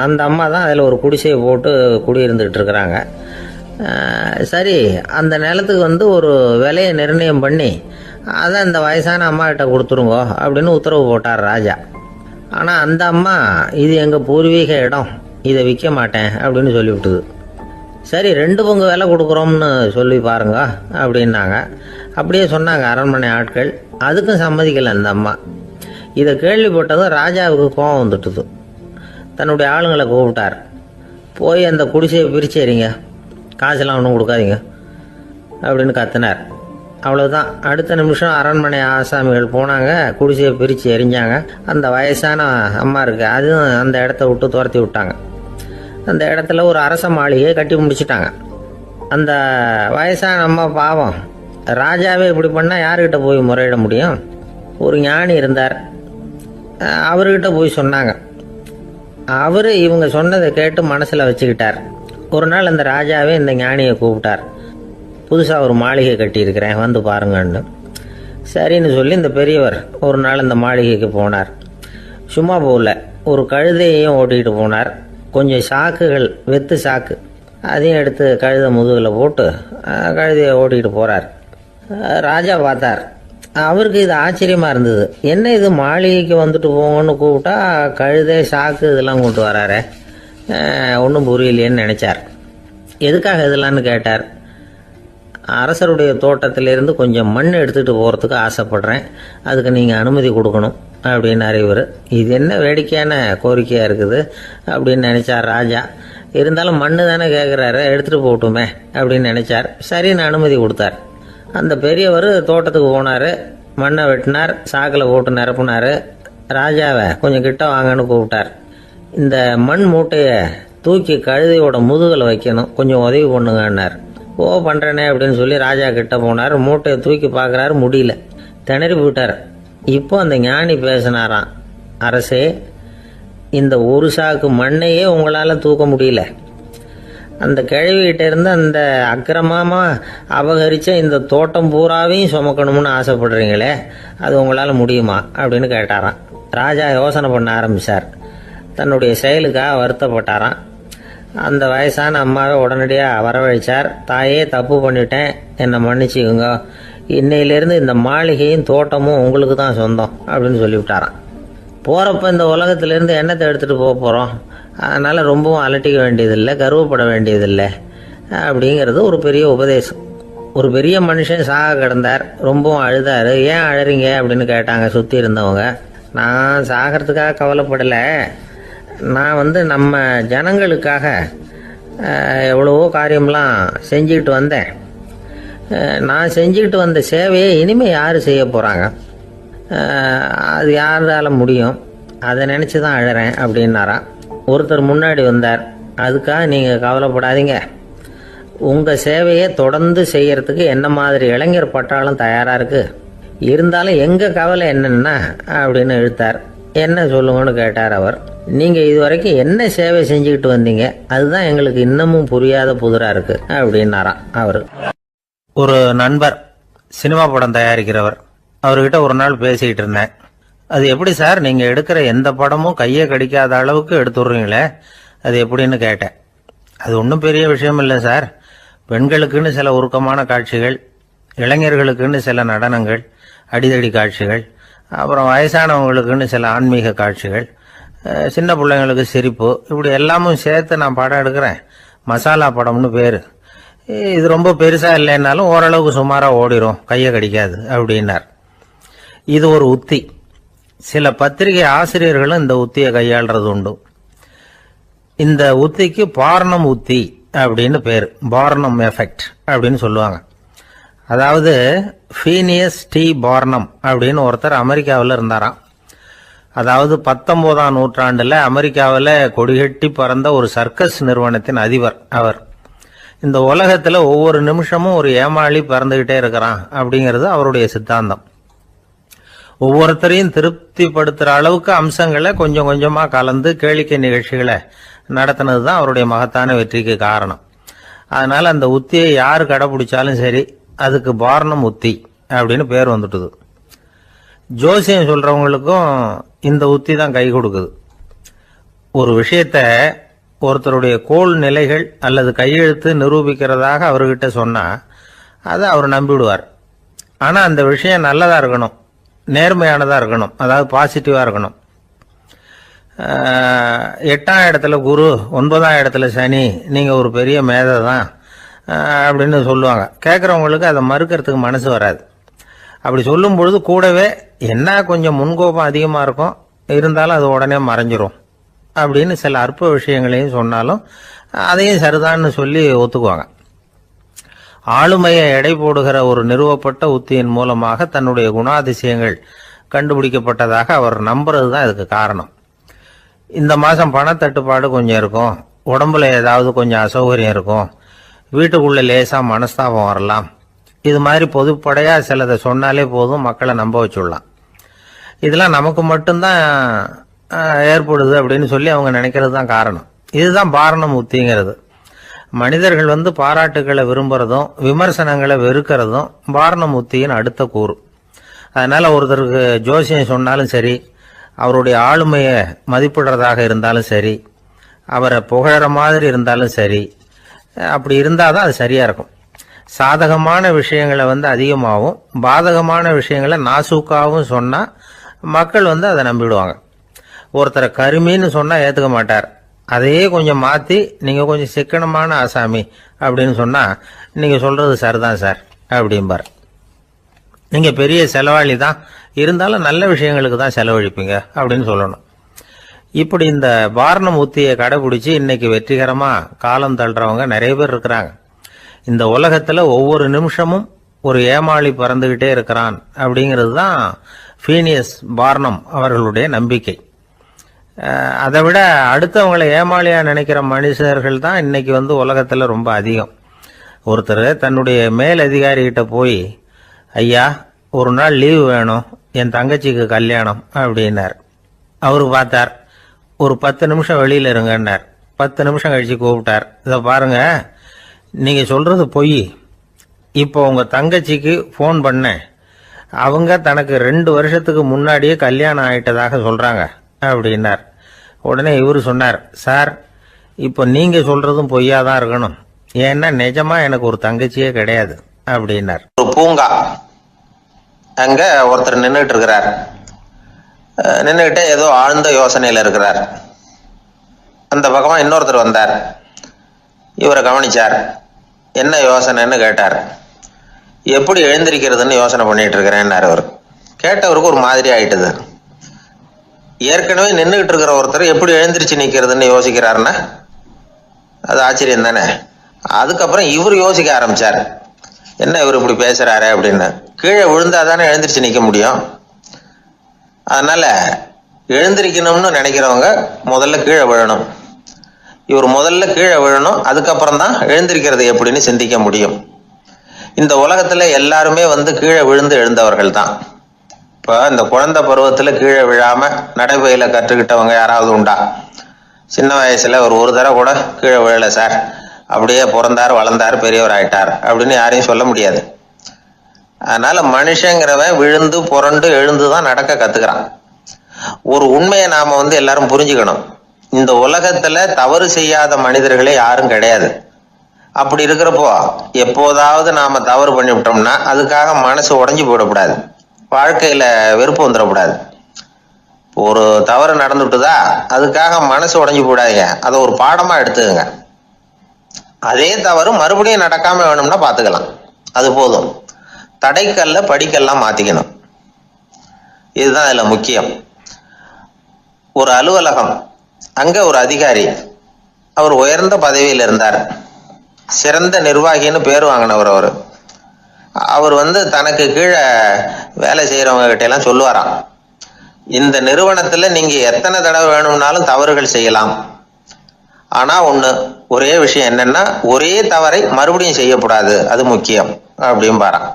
அந்த அம்மா தான் அதில் ஒரு குடிசையை போட்டு குடியிருந்துக்கிட்டு இருக்கிறாங்க. சரி, அந்த நிலத்துக்கு ஒரு விலையை நிர்ணயம் பண்ணி அதை அந்த வயசான அம்மாக்கிட்ட கொடுத்துருங்கோ அப்படின்னு உத்தரவு போட்டார் ராஜா. ஆனால் அந்த அம்மா, இது எங்கள் பூர்வீக இடம், இதை விற்க மாட்டேன் அப்படின்னு சொல்லிவிட்டுது. சரி, 2 பங்கு விலை கொடுக்குறோம்னு சொல்லி பாருங்க அப்படின்னாங்க. அப்படியே சொன்னாங்க அரண்மனை ஆட்கள். அதுக்கும் சம்மதிக்கலை அந்த அம்மா. இதை கேள்விப்பட்டதும் ராஜாவுக்கு கோபம் வந்துட்டுது. தன்னுடைய ஆளுங்களை கூப்பிட்டார். போய் அந்த குடிசையை பிரித்து எறிங்க, காசெல்லாம் ஒன்றும் கொடுக்காதீங்க அப்படின்னு கத்தினார். அவ்வளோதான். அடுத்த நிமிஷம் அரண்மனை ஆசாமிகள் போனாங்க, குடிசையை பிரித்து எரிஞ்சாங்க. அந்த வயசான அம்மா இருக்கு, அதுவும் அந்த இடத்த விட்டு துரத்தி விட்டாங்க. அந்த இடத்துல ஒரு அரச மாளிகையை கட்டி முடிச்சிட்டாங்க. அந்த வயசான அம்மா பாவம், ராஜாவே இப்படி பண்ணால் யாருக்கிட்ட போய் முறையிட முடியும்? ஒரு ஞானி இருந்தார், அவர்கிட்ட போய் சொன்னாங்க. அவர் இவங்க சொன்னதை கேட்டு மனசில் வச்சுக்கிட்டார். ஒரு நாள் அந்த ராஜாவே இந்த ஞானியை கூப்பிட்டார். புதுசாக ஒரு மாளிகை கட்டியிருக்கிறேன், வந்து பாருங்கன்னு. சரின்னு சொல்லி இந்த பெரியவர் ஒரு நாள் இந்த மாளிகைக்கு போனார். சும்மா போகல, ஒரு கழுதையையும் ஓட்டிகிட்டு போனார். கொஞ்சம் சாக்குகள், வெத்து சாக்கு, அதையும் எடுத்து கழுதை முதுகில் போட்டு கழுதையை ஓட்டிகிட்டு போகிறார். ராஜா பார்த்தார். அவருக்கு இது ஆச்சரியமாக இருந்தது. என்ன இது மாளிகைக்கு வந்துட்டு போங்கன்னு கூப்பிட்டா கழுதை சாக்கு இதெல்லாம் கொண்டு வராரே, ஒன்றும் புரியலையேன்னு நினச்சார். எதுக்காக இதெல்லாம்னு கேட்டார். அரசருடைய தோட்டத்திலேருந்து கொஞ்சம் மண் எடுத்துகிட்டு போகிறதுக்கு ஆசைப்பட்றேன், அதுக்கு நீங்கள் அனுமதி கொடுக்கணும் அப்படின்னார் இவர். இது என்ன வேடிக்கையான கோரிக்கையாக இருக்குது அப்படின்னு நினச்சார் ராஜா. இருந்தாலும் மண்ணு தானே கேட்குறாரு, எடுத்துகிட்டு போகட்டுமே அப்படின்னு நினச்சார். சரின்னு அனுமதி கொடுத்தார். அந்த பெரியவர் தோட்டத்துக்கு போனார், மண்ணை வெட்டினார், சாக்கில் போட்டு நிரப்புனார். ராஜாவை கொஞ்சம் கிட்ட வாங்கன்னு கூப்பிட்டார். இந்த மண் மூட்டையை தூக்கி கழுதையோட முதுகில் வைக்கணும், கொஞ்சம் உதவி பண்ணுங்கன்னார். ஓ பண்ணுறேனே அப்படின்னு சொல்லி ராஜா கிட்ட போனார். மூட்டையை தூக்கி பார்க்குறாரு, முடியல, திணறி போயிட்டார். இப்போ அந்த ஞானி பேசினாராம். அரசே, இந்த ஒரு சாக்கு மண்ணையே உங்களால் தூக்க முடியல, அந்த கிழவிகிட்ட இருந்து அந்த அக்கிரமமாக அபகரித்த இந்த தோட்டம் பூராவையும் சுமக்கணும்னு ஆசைப்படுறீங்களே, அது உங்களால் முடியுமா அப்படின்னு கேட்டாராம். ராஜா யோசனை பண்ண ஆரம்பித்தார். தன்னுடைய செயலுக்காக வருத்தப்பட்டாராம். அந்த வயசான அம்மாவை உடனடியாக வரவழைச்சார். தாயே, தப்பு பண்ணிட்டேன், என்னை மன்னிச்சுக்குங்க, இன்னையிலேருந்து இந்த மாளிகையும் தோட்டமும் உங்களுக்கு தான் சொந்தம் அப்படின்னு சொல்லிவிட்டாராம். போகிறப்ப இந்த உலகத்திலேருந்து எண்ணத்தை எடுத்துகிட்டு போக போகிறோம், அதனால் ரொம்பவும் அலட்டிக்க வேண்டியதில்லை, கர்வப்பட வேண்டியதில்லை அப்படிங்கிறது ஒரு பெரிய உபதேசம். ஒரு பெரிய மனுஷன் சாக கிடந்தார், ரொம்பவும் அழுதார். ஏன் அழறீங்க அப்படின்னு கேட்டாங்க சுற்றி இருந்தவங்க. நான் சாகிறதுக்காக கவலைப்படலை, நான் நம்ம ஜனங்களுக்காக எவ்வளவோ காரியம்லாம் செஞ்சுக்கிட்டு வந்தேன். நான் செஞ்சுக்கிட்டு வந்த சேவையை இனிமேல் யார் செய்ய போகிறாங்க, அது யாரால் முடியும், அதை நினச்சி தான் அழறேன் அப்படின்னாராம். ஒருத்தர் முன்னாடி வந்தார். அதுக்காக நீங்கள் கவலைப்படாதீங்க, உங்கள் சேவையை தொடர்ந்து செய்யறதுக்கு என்ன மாதிரி இளைஞர் பட்டாளம் தயாராக இருக்குது, இருந்தாலும் எங்கள் கவலை என்னன்னா அப்படின்னு இழுத்தார். என்ன சொல்லுங்கன்னு கேட்டார் அவர். நீங்கள் இது வரைக்கும் என்ன சேவை செஞ்சுக்கிட்டு வந்தீங்க, அதுதான் எங்களுக்கு இன்னமும் புரியாத புதிராக இருக்குது அப்படின்னாராம் அவர். ஒரு நண்பர் சினிமா படம் தயாரிக்கிறவர், அவர்கிட்ட ஒரு நாள் பேசிக்கிட்டு இருந்தேன். அது எப்படி சார், நீங்கள் எடுக்கிற எந்த படமும் கையை கடிக்காத அளவுக்கு எடுத்துடுறீங்களே, அது எப்படின்னு கேட்டேன். அது ஒன்றும் பெரிய விஷயம் இல்லை சார், பெண்களுக்குன்னு சில உருக்கமான காட்சிகள், இளைஞர்களுக்குன்னு சில நடனங்கள், அடிதடி காட்சிகள், அப்புறம் வயசானவங்களுக்குன்னு சில ஆன்மீக காட்சிகள், சின்ன பிள்ளைங்களுக்கு சிரிப்பு, இப்படி எல்லாமும் சேர்த்து நான் படம் எடுக்கிறேன். மசாலா படம்னு பேர். இது ரொம்ப பெருசாக இல்லைன்னாலும் ஓரளவுக்கு சுமாராக ஓடிரும், கையை கடிக்காது அப்படின்னார். இது ஒரு உத்தி. சில பத்திரிகை ஆசிரியர்களும் இந்த உத்தியை கையாளுறது உண்டு. இந்த உத்திக்கு பார்னம் உத்தி அப்படின்னு பேர், பார்னம் எஃபெக்ட் அப்படின்னு சொல்லுவாங்க. அதாவது ஃபீனியஸ் டி பார்னம் அப்படின்னு ஒருத்தர் அமெரிக்காவில் இருந்தாராம். அதாவது 19ஆம் நூற்றாண்டில் அமெரிக்காவில் கொடிகட்டி பறந்த ஒரு சர்க்கஸ் நிறுவனத்தின் அதிபர் அவர். இந்த உலகத்தில் ஒவ்வொரு நிமிஷமும் ஒரு ஏமாளி பறந்துகிட்டே இருக்கிறான் அப்படிங்கிறது அவருடைய சித்தாந்தம். ஒவ்வொருத்தரையும் திருப்திப்படுத்துகிற அளவுக்கு அம்சங்களை கொஞ்சம் கொஞ்சமாக கலந்து கேளிக்கை நிகழ்ச்சிகளை நடத்தினது தான் அவருடைய மகத்தான வெற்றிக்கு காரணம். அதனால் அந்த உத்தியை யார் கடைப்பிடிச்சாலும் சரி, அதுக்கு பார்னம் உத்தி அப்படின்னு பேர் வந்துட்டுது. ஜோசியம் சொல்கிறவங்களுக்கும் இந்த உத்தி தான் கை கொடுக்குது. ஒரு விஷயத்தை ஒருத்தருடைய கோள் நிலைகள் அல்லது கையெழுத்து நிரூபிக்கிறதாக அவர்கிட்ட சொன்னால் அதை அவர் நம்பிவிடுவார். ஆனால் அந்த விஷயம் நல்லதாக இருக்கணும், நேர்மையானதாக இருக்கணும், அதாவது பாசிட்டிவாக இருக்கணும். 8ஆம் இடத்துல குரு, 9ஆம் இடத்துல சனி, நீங்கள் ஒரு பெரிய மேதை தான் அப்படின்னு சொல்லுவாங்க. கேட்குறவங்களுக்கு அதை மறுக்கிறதுக்கு மனசு வராது. அப்படி சொல்லும் பொழுது கூடவே என்ன கொஞ்சம் முன்கோபம் அதிகமாக இருக்கும், இருந்தாலும் அது உடனே மறைஞ்சிரும் அப்படின்னு சில அற்ப விஷயங்களையும் சொன்னாலும் அதையும் சரிதான்னு சொல்லி ஒத்துக்குவாங்க. ஆளுமையை எடை போடுகிற ஒரு நிறுவப்பட்ட உத்தியின் மூலமாக தன்னுடைய குணாதிசயங்கள் கண்டுபிடிக்கப்பட்டதாக அவர் நம்புறது தான் இதுக்கு காரணம். இந்த மாதம் பணத்தட்டுப்பாடு கொஞ்சம் இருக்கும், உடம்புல ஏதாவது கொஞ்சம் அசௌகரியம் இருக்கும், வீட்டுக்குள்ளே லேசாக மனஸ்தாபம் வரலாம், இது மாதிரி பொதுப்படையாக சிலதை சொன்னாலே போதும், மக்களை நம்ப வச்சுடலாம். இதெல்லாம் நமக்கு மட்டும்தான் ஏற்படுது அப்படின்னு சொல்லி அவங்க நினைக்கிறது தான் காரணம். இதுதான் பார்னம் உத்திங்கிறது. மனிதர்கள் பாராட்டுகளை விரும்புறதும் விமர்சனங்களை வெறுக்கிறதும் பார்னம் உத்தியின் அடுத்த கூறு. அதனால் ஒருத்தருக்கு ஜோசியம் சொன்னாலும் சரி, அவருடைய ஆளுமையை மதிப்பிடுறதாக இருந்தாலும் சரி, அவரை புகழற மாதிரி இருந்தாலும் சரி, அப்படி இருந்தால் தான் அது சரியாக இருக்கும். சாதகமான விஷயங்களை அதிகமாகவும் பாதகமான விஷயங்களை நாசூக்காகவும் சொன்னால் மக்கள் அதை நம்பிடுவாங்க. ஒருத்தரை கருமின்னு சொன்னால் ஏற்றுக்க மாட்டார். அதையே கொஞ்சம் மாற்றி நீங்கள் கொஞ்சம் சிக்கனமான ஆசாமி அப்படின்னு சொன்னால் நீங்கள் சொல்கிறது சரிதான் சார் அப்படிம்பார். நீங்கள் பெரிய செலவாளி தான், இருந்தாலும் நல்ல விஷயங்களுக்கு தான் செலவழிப்பீங்க அப்படின்னு சொல்லணும். இப்படி இந்த வாரணம் உத்தியை கடைபிடிச்சி இன்னைக்கு வெற்றிகரமாக காலம் தள்ளுறவங்க நிறைய பேர் இருக்கிறாங்க. இந்த உலகத்தில் ஒவ்வொரு நிமிஷமும் ஒரு ஏமாளி பறந்துக்கிட்டே இருக்கிறான் அப்படிங்கிறது தான் ஃபீனியஸ் பார்னம் அவர்களுடைய நம்பிக்கை. அதை விட அடுத்தவங்களை ஏமாளியாக நினைக்கிற மனுஷர்கள் தான் இன்னைக்கு உலகத்தில் ரொம்ப அதிகம். ஒருத்தர் தன்னுடைய மேல் அதிகாரிகிட்ட போய், ஐயா ஒரு நாள் லீவு வேணும், என் தங்கச்சிக்கு கல்யாணம் அப்படின்னார். அவரு பார்த்தார், ஒரு 10 நிமிஷம் வெளியில் இருங்கன்னார். 10 நிமிஷம் கழிச்சு கூப்பிட்டார், இதை பாருங்க நீங்கள் சொல்கிறது பொய், இப்போ உங்கள் தங்கச்சிக்கு ஃபோன் பண்ணேன், அவங்க தனக்கு 2 வருஷத்துக்கு முன்னாடியே கல்யாணம் ஆயிட்டதாக சொல்கிறாங்க அப்படின்னார். உடனே இவர் சொன்னார், சார் இப்போ நீங்கள் சொல்கிறதும் பொய்யா தான் இருக்கணும், ஏன்னா நிஜமாக எனக்கு ஒரு தங்கச்சியே கிடையாது அப்படின்னார். ஒரு பூங்கா, அங்கே ஒருத்தர் நின்றுட்டு இருக்கிறார். நின்றுக்கிட்டே ஏதோ ஆழ்ந்த யோசனையில் இருக்கிறார். அந்த பக்கமாக இன்னொருத்தர் வந்தார். இவரை கவனிச்சார். என்ன யோசனைன்னு கேட்டார். எப்படி எழுந்திருக்கிறதுன்னு யோசனை பண்ணிட்டு இருக்கிறேன்னார். அவர் கேட்டவருக்கு ஒரு மாதிரி ஆயிட்டுது. ஏற்கனவே நின்றுகிட்டு இருக்கிற ஒருத்தர் எப்படி எழுந்திரிச்சு நிற்கிறதுன்னு யோசிக்கிறாருன்னா அது ஆச்சரியம் தானே. அதுக்கப்புறம் இவர் யோசிக்க ஆரம்பிச்சார், என்ன இவர் இப்படி பேசுறாரு அப்படின்னு. கீழே விழுந்தாதானே எழுந்திரிச்சு நிற்க முடியும். அதனால எழுந்திருக்கணும்னு நினைக்கிறவங்க முதல்ல கீழே விழணும். இவர் முதல்ல கீழே விழணும், அதுக்கப்புறம் தான் எழுந்திருக்கிறது எப்படின்னு சிந்திக்க முடியும். இந்த உலகத்துல எல்லாருமே கீழே விழுந்து எழுந்தவர்கள் தான். இப்போ இந்த குழந்தை பருவத்துல கீழே விழாம நடைபயில கற்றுக்கிட்டவங்க யாராவது உண்டா? சின்ன வயசுல ஒரு தடவை கூட கீழே விழல சார், அப்படியே பிறந்தார் வளர்ந்தார் பெரியவர் ஆயிட்டார் அப்படின்னு யாரையும் சொல்ல முடியாது. அதனால மனுஷங்கிறவன் விழுந்து புரண்டு எழுந்துதான் நடக்க கத்துக்கிறான். ஒரு உண்மையை நாம எல்லாரும் புரிஞ்சுக்கணும். இந்த உலகத்துல தவறு செய்யாத மனிதர்களே யாரும் கிடையாது. அப்படி இருக்கிறப்போ எப்போதாவது நாம தவறு பண்ணிவிட்டோம்னா அதுக்காக மனசு உடைஞ்சு போயிடக்கூடாது, வாழ்க்கையில வெறுப்பு வந்துடக்கூடாது. ஒரு தவறு நடந்துட்டுதா அதுக்காக மனசு உடைஞ்சு போடாதீங்க, அதை ஒரு பாடமா எடுத்துக்கங்க. அதே தவறு மறுபடியும் நடக்காம வேணும்னா பாத்துக்கலாம், அது போதும். தடைக்கல்ல படிக்கல்லாம் மாத்திக்கணும், இதுதான் இதுல முக்கியம். ஒரு அலுவலகம், அங்க ஒரு அதிகாரி, அவர் உயர்ந்த பதவியில் இருந்தார், சிறந்த நிர்வாகின்னு பேர் வாங்கினவர். அவர் தனக்கு கீழே வேலை செய்யறவங்க கிட்ட எல்லாம் சொல்லுவாராம், இந்த நிறுவனத்துல நீங்க எத்தனை தடவை வேணும்னாலும் தவறுகள் செய்யலாம், ஆனா ஒரே விஷயம் என்னன்னா ஒரே தவறை மறுபடியும் செய்யக்கூடாது, அது முக்கியம் அப்படின்பாராம்.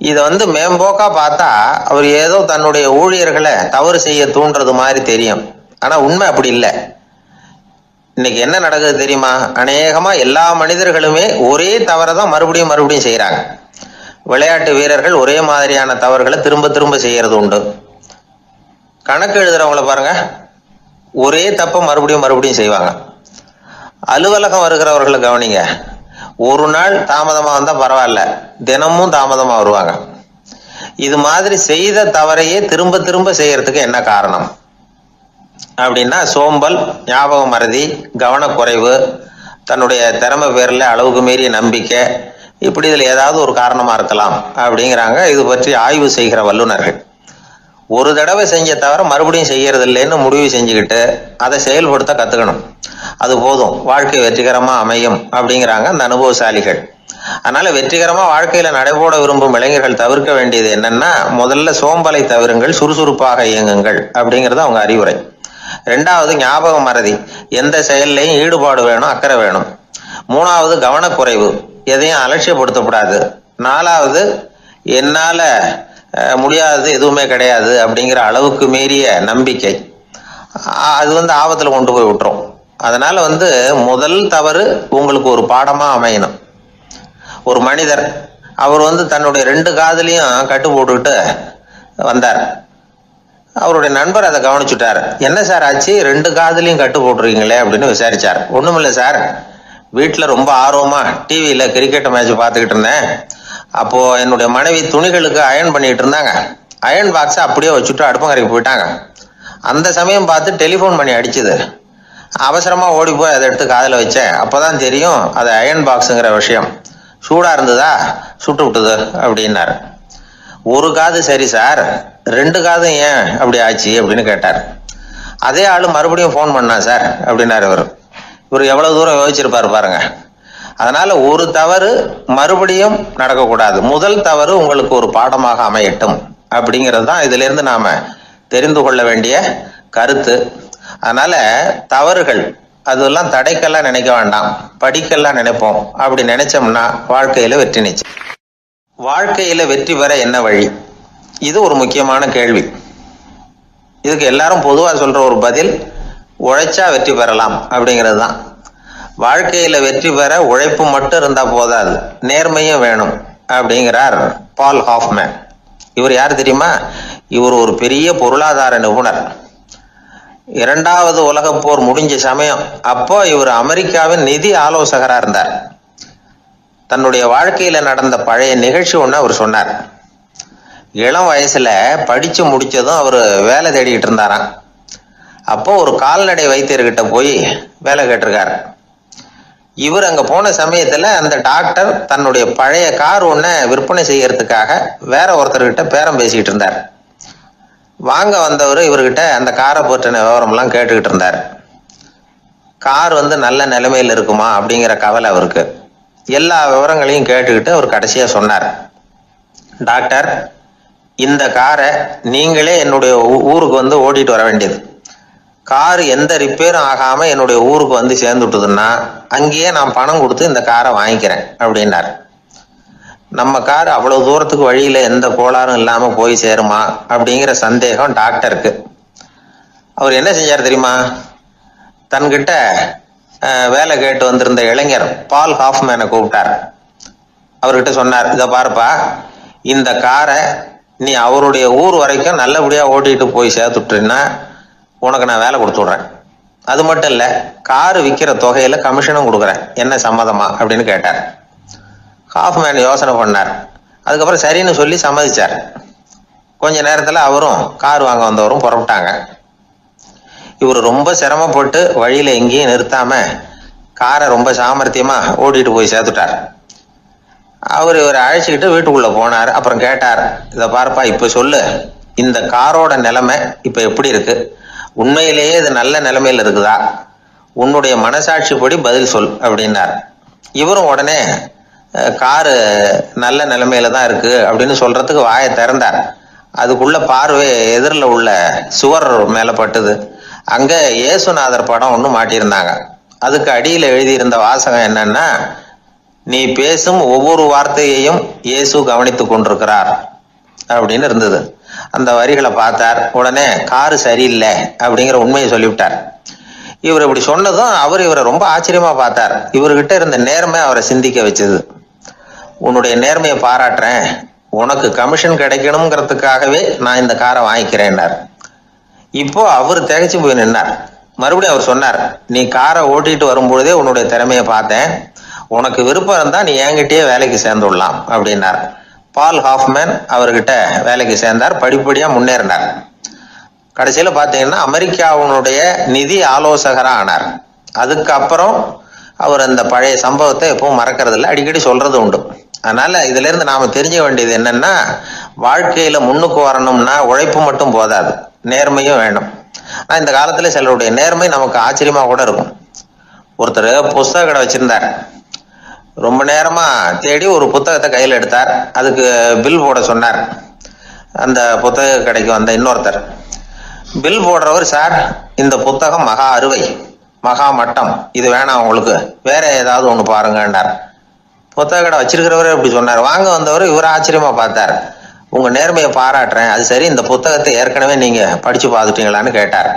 இதை மேம்போக்கா பார்த்தா அவர் ஏதோ தன்னுடைய ஊழியர்களை தவறு செய்ய தூண்டுறது மாதிரி தெரியும். ஆனா உண்மை அப்படி இல்லை. இன்னைக்கு என்ன நடக்குது தெரியுமா? அநேகமா எல்லா மனிதர்களுமே ஒரே தவறை தான் மறுபடியும் மறுபடியும் செய்யறாங்க. விளையாட்டு வீரர்கள் ஒரே மாதிரியான தவறுகளை திரும்ப திரும்ப செய்யறது உண்டு. கணக்கு எழுதுறவங்கள பாருங்க, ஒரே தப்ப மறுபடியும் மறுபடியும் செய்வாங்க. அலுவலகம் வருகிறவர்களை கவனிங்க, ஒரு நாள் தாமதமா வந்தா பரவாயில்ல, தினமும் தாமதமா வருவாங்க. இது மாதிரி செய்த தவறையே திரும்ப திரும்ப செய்யறதுக்கு என்ன காரணம் அப்படின்னா சோம்பல், ஞாபக மறதி, கவனக்குறைவு, தன்னுடைய திறமை பேர்ல அளவுக்கு மீறிய நம்பிக்கை, இப்படி இதுல ஏதாவது ஒரு காரணமா இருக்கலாம் அப்படிங்கிறாங்க இது பற்றி ஆய்வு செய்கிற வல்லுநர்கள். ஒரு தடவை செஞ்ச தவிர மறுபடியும் செய்யறது இல்லைன்னு முடிவு செஞ்சுக்கிட்டு அதை செயல்படுத்த கத்துக்கணும், அது போதும், வாழ்க்கை வெற்றிகரமா அமையும் அப்படிங்கிறாங்க அந்த அனுபவசாலிகள். அதனால வெற்றிகரமா வாழ்க்கையில நடைபோட விரும்பும் இளைஞர்கள் தவிர்க்க வேண்டியது என்னன்னா, முதல்ல சோம்பலை தவிருங்கள், சுறுசுறுப்பாக இயங்குங்கள் அப்படிங்கிறது அவங்க அறிவுரை. 2வது ஞாபக மறதி, எந்த செயல்லையும் ஈடுபாடு வேணும், அக்கறை வேணும். 3வது கவனக்குறைவு, எதையும் அலட்சியப்படுத்தக்கூடாது. 4வது என்னால முடியாதது எதுவுமே கிடையாது அப்படிங்கிற அளவுக்கு மீறிய நம்பிக்கை, அது ஆபத்துல கொண்டு போய் விட்டுரும். அதனால முதல் தவறு உங்களுக்கு ஒரு பாடமா அமையணும். ஒரு மனிதர் அவர் தன்னுடைய 2 காதுலையும் கட்டு போட்டுக்கிட்டு வந்தார். அவருடைய நண்பர் அதை கவனிச்சுட்டார். என்ன சார் ஆச்சு, 2 காதுலையும் கட்டு போட்டுருக்கீங்களே அப்படின்னு விசாரிச்சார். ஒண்ணுமில்லை சார், வீட்டில் ரொம்ப ஆர்வமாக டிவியில் கிரிக்கெட் மேட்ச் பார்த்துக்கிட்டு இருந்தேன். அப்போது என்னுடைய மனைவி துணிகளுக்கு அயர்ன் பண்ணிகிட்டு இருந்தாங்க. அயர்ன் பாக்ஸை அப்படியே வச்சுட்டு அடுப்பங்கரைக்கு போயிட்டாங்க. அந்த சமயம் பார்த்து டெலிஃபோன் பண்ணி அடிச்சுது. அவசரமாக ஓடி போய் அதை எடுத்து காதில் வச்சேன். அப்போ தான் தெரியும் அது அயர்ன் பாக்ஸுங்கிற விஷயம். சூடாக இருந்ததா, சுட்டு விட்டுது அப்படின்னாரு. ஒரு காது சரி சார், 2 காதும் ஏன் அப்படி ஆச்சு அப்படின்னு கேட்டார். அதே ஆள் மறுபடியும் ஃபோன் பண்ணா சார் அப்படின்னாரு. இவர் எவ்வளோ தூரம் யோசிச்சிருப்பார் பாருங்க. அதனால ஒரு தவறு மறுபடியும் நடக்கக்கூடாது. முதல் தவறு உங்களுக்கு ஒரு பாடமாக அமையட்டும் அப்படிங்கிறது தான் இதுல இருந்து நாம தெரிந்து கொள்ள வேண்டிய கருத்து. அதனால தவறுகள் அதெல்லாம் தடைக்கெல்லாம் நினைக்க வேண்டாம், படிக்கெல்லாம் நினைப்போம். அப்படி நினைச்சோம்னா வாழ்க்கையில வெற்றி நிச்சயம். வாழ்க்கையில வெற்றி பெற என்ன வழி? இது ஒரு முக்கியமான கேள்வி. இதுக்கு எல்லாரும் பொதுவா சொல்ற ஒரு பதில், உழைச்சா வெற்றி பெறலாம் அப்படிங்கிறது தான். வாழ்க்கையில வெற்றி பெற உழைப்பு மட்டும் இருந்தா போதாது, நேர்மையும் வேணும் அப்படிங்கிறார் பால் ஹாஃப்மேன். இவர் யார் தெரியுமா? இவர் ஒரு பெரிய பொருளாதார நிபுணர். 2வது உலகப் போர் முடிஞ்ச சமயம் அப்போ இவர் அமெரிக்காவின் நிதி ஆலோசகரா இருந்தார். தன்னுடைய வாழ்க்கையில நடந்த பழைய நிகழ்ச்சி ஒன்று அவர் சொன்னார். இளம் வயசுல படிச்சு முடிச்சதும் அவர் வேலை தேடிக்கிட்டு இருந்தாராம். அப்போ ஒரு கால்நடை வைத்தியர்கிட்ட போய் வேலை கேட்டிருக்காரு. இவர் அங்க போன சமயத்துல அந்த டாக்டர் தன்னுடைய பழைய கார் ஒன்ன விற்பனை செய்யறதுக்காக வேற ஒருத்தர்கிட்ட பேரம் பேசிக்கிட்டு இருந்தார். வாங்க வந்தவர் இவர்கிட்ட அந்த காரை பற்றின விவரம்லாம் கேட்டுக்கிட்டு இருந்தார். கார் நல்ல நிலைமையில் இருக்குமா அப்படிங்கிற கவலை அவருக்கு. எல்லா விவரங்களையும் கேட்டுக்கிட்டு அவர் கடைசியா சொன்னார், டாக்டர், இந்த காரை நீங்களே என்னுடைய ஊருக்கு ஓட்டிட்டு வர வேண்டியது. கார் எந்த ரிப்பேரும் ஆகாம என்னுடைய ஊருக்கு சேர்ந்துட்டுதுன்னா அங்கேயே நான் பணம் கொடுத்து இந்த காரை வாங்கிக்கிறேன் அப்படின்னார். நம்ம கார் அவ்வளவு தூரத்துக்கு வழியில எந்த கோளாறும் இல்லாம போய் சேருமா அப்படிங்கிற சந்தேகம் டாக்டருக்கு. அவர் என்ன செஞ்சார் தெரியுமா? தன்கிட்ட வேலை கேட்டு வந்திருந்த இளைஞர் பால் ஹாஃப்மேனை கூப்பிட்டார். அவர்கிட்ட சொன்னார், இதை பாருப்பா, இந்த காரை நீ அவருடைய ஊர் வரைக்கும் நல்லபடியா ஓட்டிட்டு போய் சேர்த்துட்டீன்னா உனக்கு நான் வேலை கொடுத்து விடுறேன். அது மட்டும் இல்ல, காரு விற்கிற தொகையில கமிஷனும் கொடுக்குறேன், என்ன சம்மதமா அப்படின்னு கேட்டார். ஹாஃப்மேன் யோசனை பண்ணார். அதுக்கப்புறம் சரின்னு சொல்லி சம்மதிச்சார். கொஞ்ச நேரத்துல அவரும் கார் வாங்க வந்தவரும் புறப்பட்டாங்க. இவர் ரொம்ப சிரமப்பட்டு வழியில எங்கேயும் நிறுத்தாம காரை ரொம்ப சாமர்த்தியமா ஓட்டிட்டு போய் சேர்த்துட்டார். இவரை அழைச்சிக்கிட்டு வீட்டுக்குள்ள போனார். அப்புறம் கேட்டார், இதை பாருப்பா, இப்ப சொல்லு, இந்த காரோட நிலைமை இப்ப எப்படி இருக்கு? உண்மையிலேயே இது நல்ல நிலைமையில இருக்குதா? உன்னுடைய மனசாட்சிப்படி பதில் சொல் அப்படின்னார். இவரும் உடனே காரு நல்ல நிலைமையில தான் இருக்கு அப்படின்னு சொல்றதுக்கு வாயை திறந்தார். அதுக்குள்ள பார்வை எதிரில் உள்ள சுவர் மேல பட்டுது. அங்க இயேசுநாதர் படம் ஒன்று மாட்டியிருந்தாங்க. அதுக்கு அடியில எழுதியிருந்த வாசகம் என்னன்னா, நீ பேசும் ஒவ்வொரு வார்த்தையையும் இயேசு கவனித்துக் கொண்டிருக்கிறார் அப்படின்னு இருந்தது. அந்த வரிகளை பார்த்தார். உடனே காரு சரியில்லை அப்படிங்கிற உண்மையை சொல்லிவிட்டார். இவர் இப்படி சொன்னதும் இவரை ரொம்ப ஆச்சரியமா பார்த்தார். இவர்கிட்ட இருந்த நேர்மை அவரை சிந்திக்க வச்சது. உன்னுடைய நேர்மையை பாராட்டுறேன், உனக்கு கமிஷன் கிடைக்கணுங்கிறதுக்காகவே நான் இந்த காரை வாங்கிக்கிறேன்னார். இப்போ அவர் திகைச்சு போய் நின்னார். மறுபடியும் அவர் சொன்னார், நீ காரை ஓட்டிட்டு வரும்பொழுதே உன்னுடைய திறமையை பார்த்தேன், உனக்கு விருப்பம் இருந்தா நீ என்கிட்டயே வேலைக்கு சேர்ந்துடலாம் அப்படின்னார். பால் ஹாஃப்மேன் அவர்கிட்ட வேலைக்கு சேர்ந்தார். படிப்படியா முன்னேறினார். கடைசியில பாத்தீங்கன்னா அமெரிக்காவுடைய நிதி ஆலோசகரா ஆனார். அதுக்கப்புறம் அவர் அந்த பழைய சம்பவத்தை எப்பவும் மறக்கிறது இல்லை, அடிக்கடி சொல்றது உண்டு. அதனால இதுல இருந்து நாம தெரிஞ்ச வேண்டியது என்னன்னா, வாழ்க்கையில முன்னுக்கு வரணும்னா உழைப்பு மட்டும் போதாது, நேர்மையும் வேணும். ஆனா இந்த காலத்துல சிலருடைய நேர்மை நமக்கு ஆச்சரியமா கூட இருக்கும். ஒருத்தர் புஸ்தக கடை வச்சிருந்தார். ரொம்ப நேரமா தேடி ஒரு புத்தகத்தை கையில் எடுத்தார். அதுக்கு பில் போட சொன்னார். அந்த புத்தக கடைக்கு வந்த இன்னொருத்தர் பில் போடுறவர், சார், இந்த புத்தகம் மகா அறுவை, மகா மட்டம், இது வேணாம் உங்களுக்கு, வேற ஏதாவது ஒண்ணு பாருங்கன்னார். புத்தக கடை வச்சிருக்கிறவரே இப்படி சொன்னார். வாங்க வந்தவர் இவர் ஆச்சரியமா பார்த்தார். உங்க நேர்மையை பாராட்டுறேன், அது சரி, இந்த புத்தகத்தை ஏற்கனவே நீங்க படிச்சு பார்த்துட்டீங்களான்னு கேட்டார்.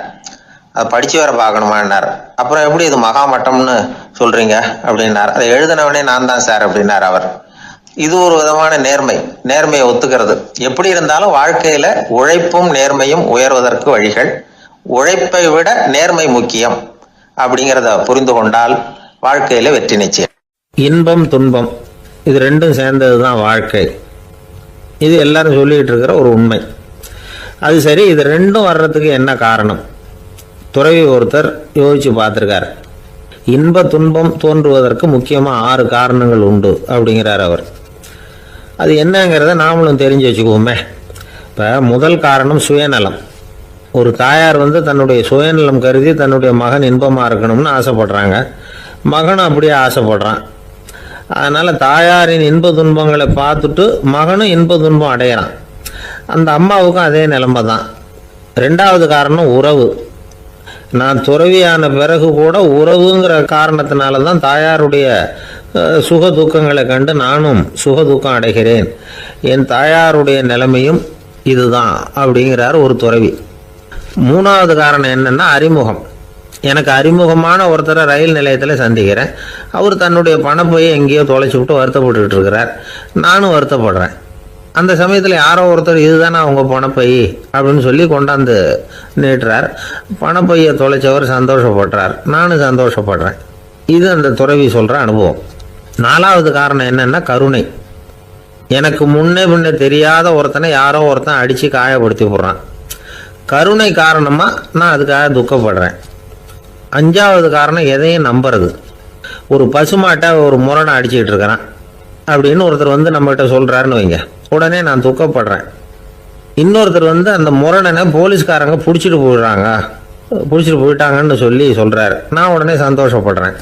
அதை படிச்சு வேற பார்க்கணுமான்னார். அப்புறம் எப்படி இது மகாமட்டம்னு சொல்றீங்க அப்படின்னார். அதை எழுதினவனே நான் தான் சார் அப்படின்னார் அவர். இது ஒரு விதமான நேர்மை, நேர்மையை ஒத்துக்கிறது. எப்படி இருந்தாலும் வாழ்க்கையில உழைப்பும் நேர்மையும் உயர்வதற்கு வழிகள். உழைப்பை விட நேர்மை முக்கியம் அப்படிங்கிறத புரிந்து கொண்டால் வாழ்க்கையில வெற்றி நிச்சயம். இன்பம் துன்பம் இது ரெண்டும் சேர்ந்தது தான் வாழ்க்கை. இது எல்லாரும் சொல்லிகிட்டு இருக்கிற ஒரு உண்மை. அது சரி, இது ரெண்டும் வர்றதுக்கு என்ன காரணம்? துறவி ஒருத்தர் யோசிச்சு பார்த்துருக்கார். இன்ப துன்பம் தோன்றுவதற்கு முக்கியமாக 6 காரணங்கள் உண்டு அப்படிங்கிறார் அவர். அது என்னங்கிறத நாமளும் தெரிஞ்சு வச்சுக்குவோமே. இப்போ முதல் காரணம் சுயநலம். ஒரு தாயார் தன்னுடைய சுயநலம் கருதி தன்னுடைய மகன் இன்பமாக இருக்கணும்னு ஆசைப்படுறாங்க. மகனும் அப்படியே ஆசைப்படுறான். அதனால் தாயாரின் இன்ப துன்பங்களை பார்த்துட்டு மகனும் இன்ப துன்பம் அடையிறான். அந்த அம்மாவுக்கும் அதே நிலைமை தான். 2வது காரணம் உறவு. நான் துறவியான பிறகு கூட உறவுங்கிற காரணத்தினால தான் தாயாருடைய சுக துக்கங்களை கண்டு நானும் சுக துக்கம் அடைகிறேன். என் தாயாருடைய நிலைமையும் இதுதான் அப்படிங்கிறார் ஒரு துறவி. 3வது காரணம் என்னென்னா அறிமுகம். எனக்கு அறிமுகமான ஒருத்தரை ரயில் நிலையத்தில் சந்திக்கிறேன். அவர் தன்னுடைய பணப்பையை எங்கேயோ தொலைச்சி விட்டு வருத்தப்பட்டுக்கிட்டு இருக்கிறார். நானும் வருத்தப்படுறேன். அந்த சமயத்தில் யாரோ ஒருத்தர் இதுதானே அவங்க பணப்பை அப்படின்னு சொல்லி கொண்டாந்து நீட்டுறார். பணப்பையை தொலைச்சவர் சந்தோஷப்படுறார், நானும் சந்தோஷப்படுறேன். இது அந்த துறவி சொல்கிற அனுபவம். 4வது காரணம் என்னென்னா கருணை. எனக்கு முன்னே தெரியாத ஒருத்தனை யாரோ ஒருத்தன் அடித்து காயப்படுத்தி போடுறான். கருணை காரணமாக நான் அதுக்காக துக்கப்படுறேன். 5வது காரணம் எதையும் நம்புறது. ஒரு பசுமாட்டை ஒரு முரணை அடிச்சுக்கிட்டு இருக்கிறான் அப்படின்னு ஒருத்தர் நம்மகிட்ட சொல்கிறாருன்னு வைங்க, உடனே நான் துக்கப்படுறேன். இன்னொருத்தர் அந்த முரணனை போலீஸ்காரங்க பிடிச்சிட்டு போயிட்டாங்கன்னு சொல்கிறாரு, நான் உடனே சந்தோஷப்படுறேன்.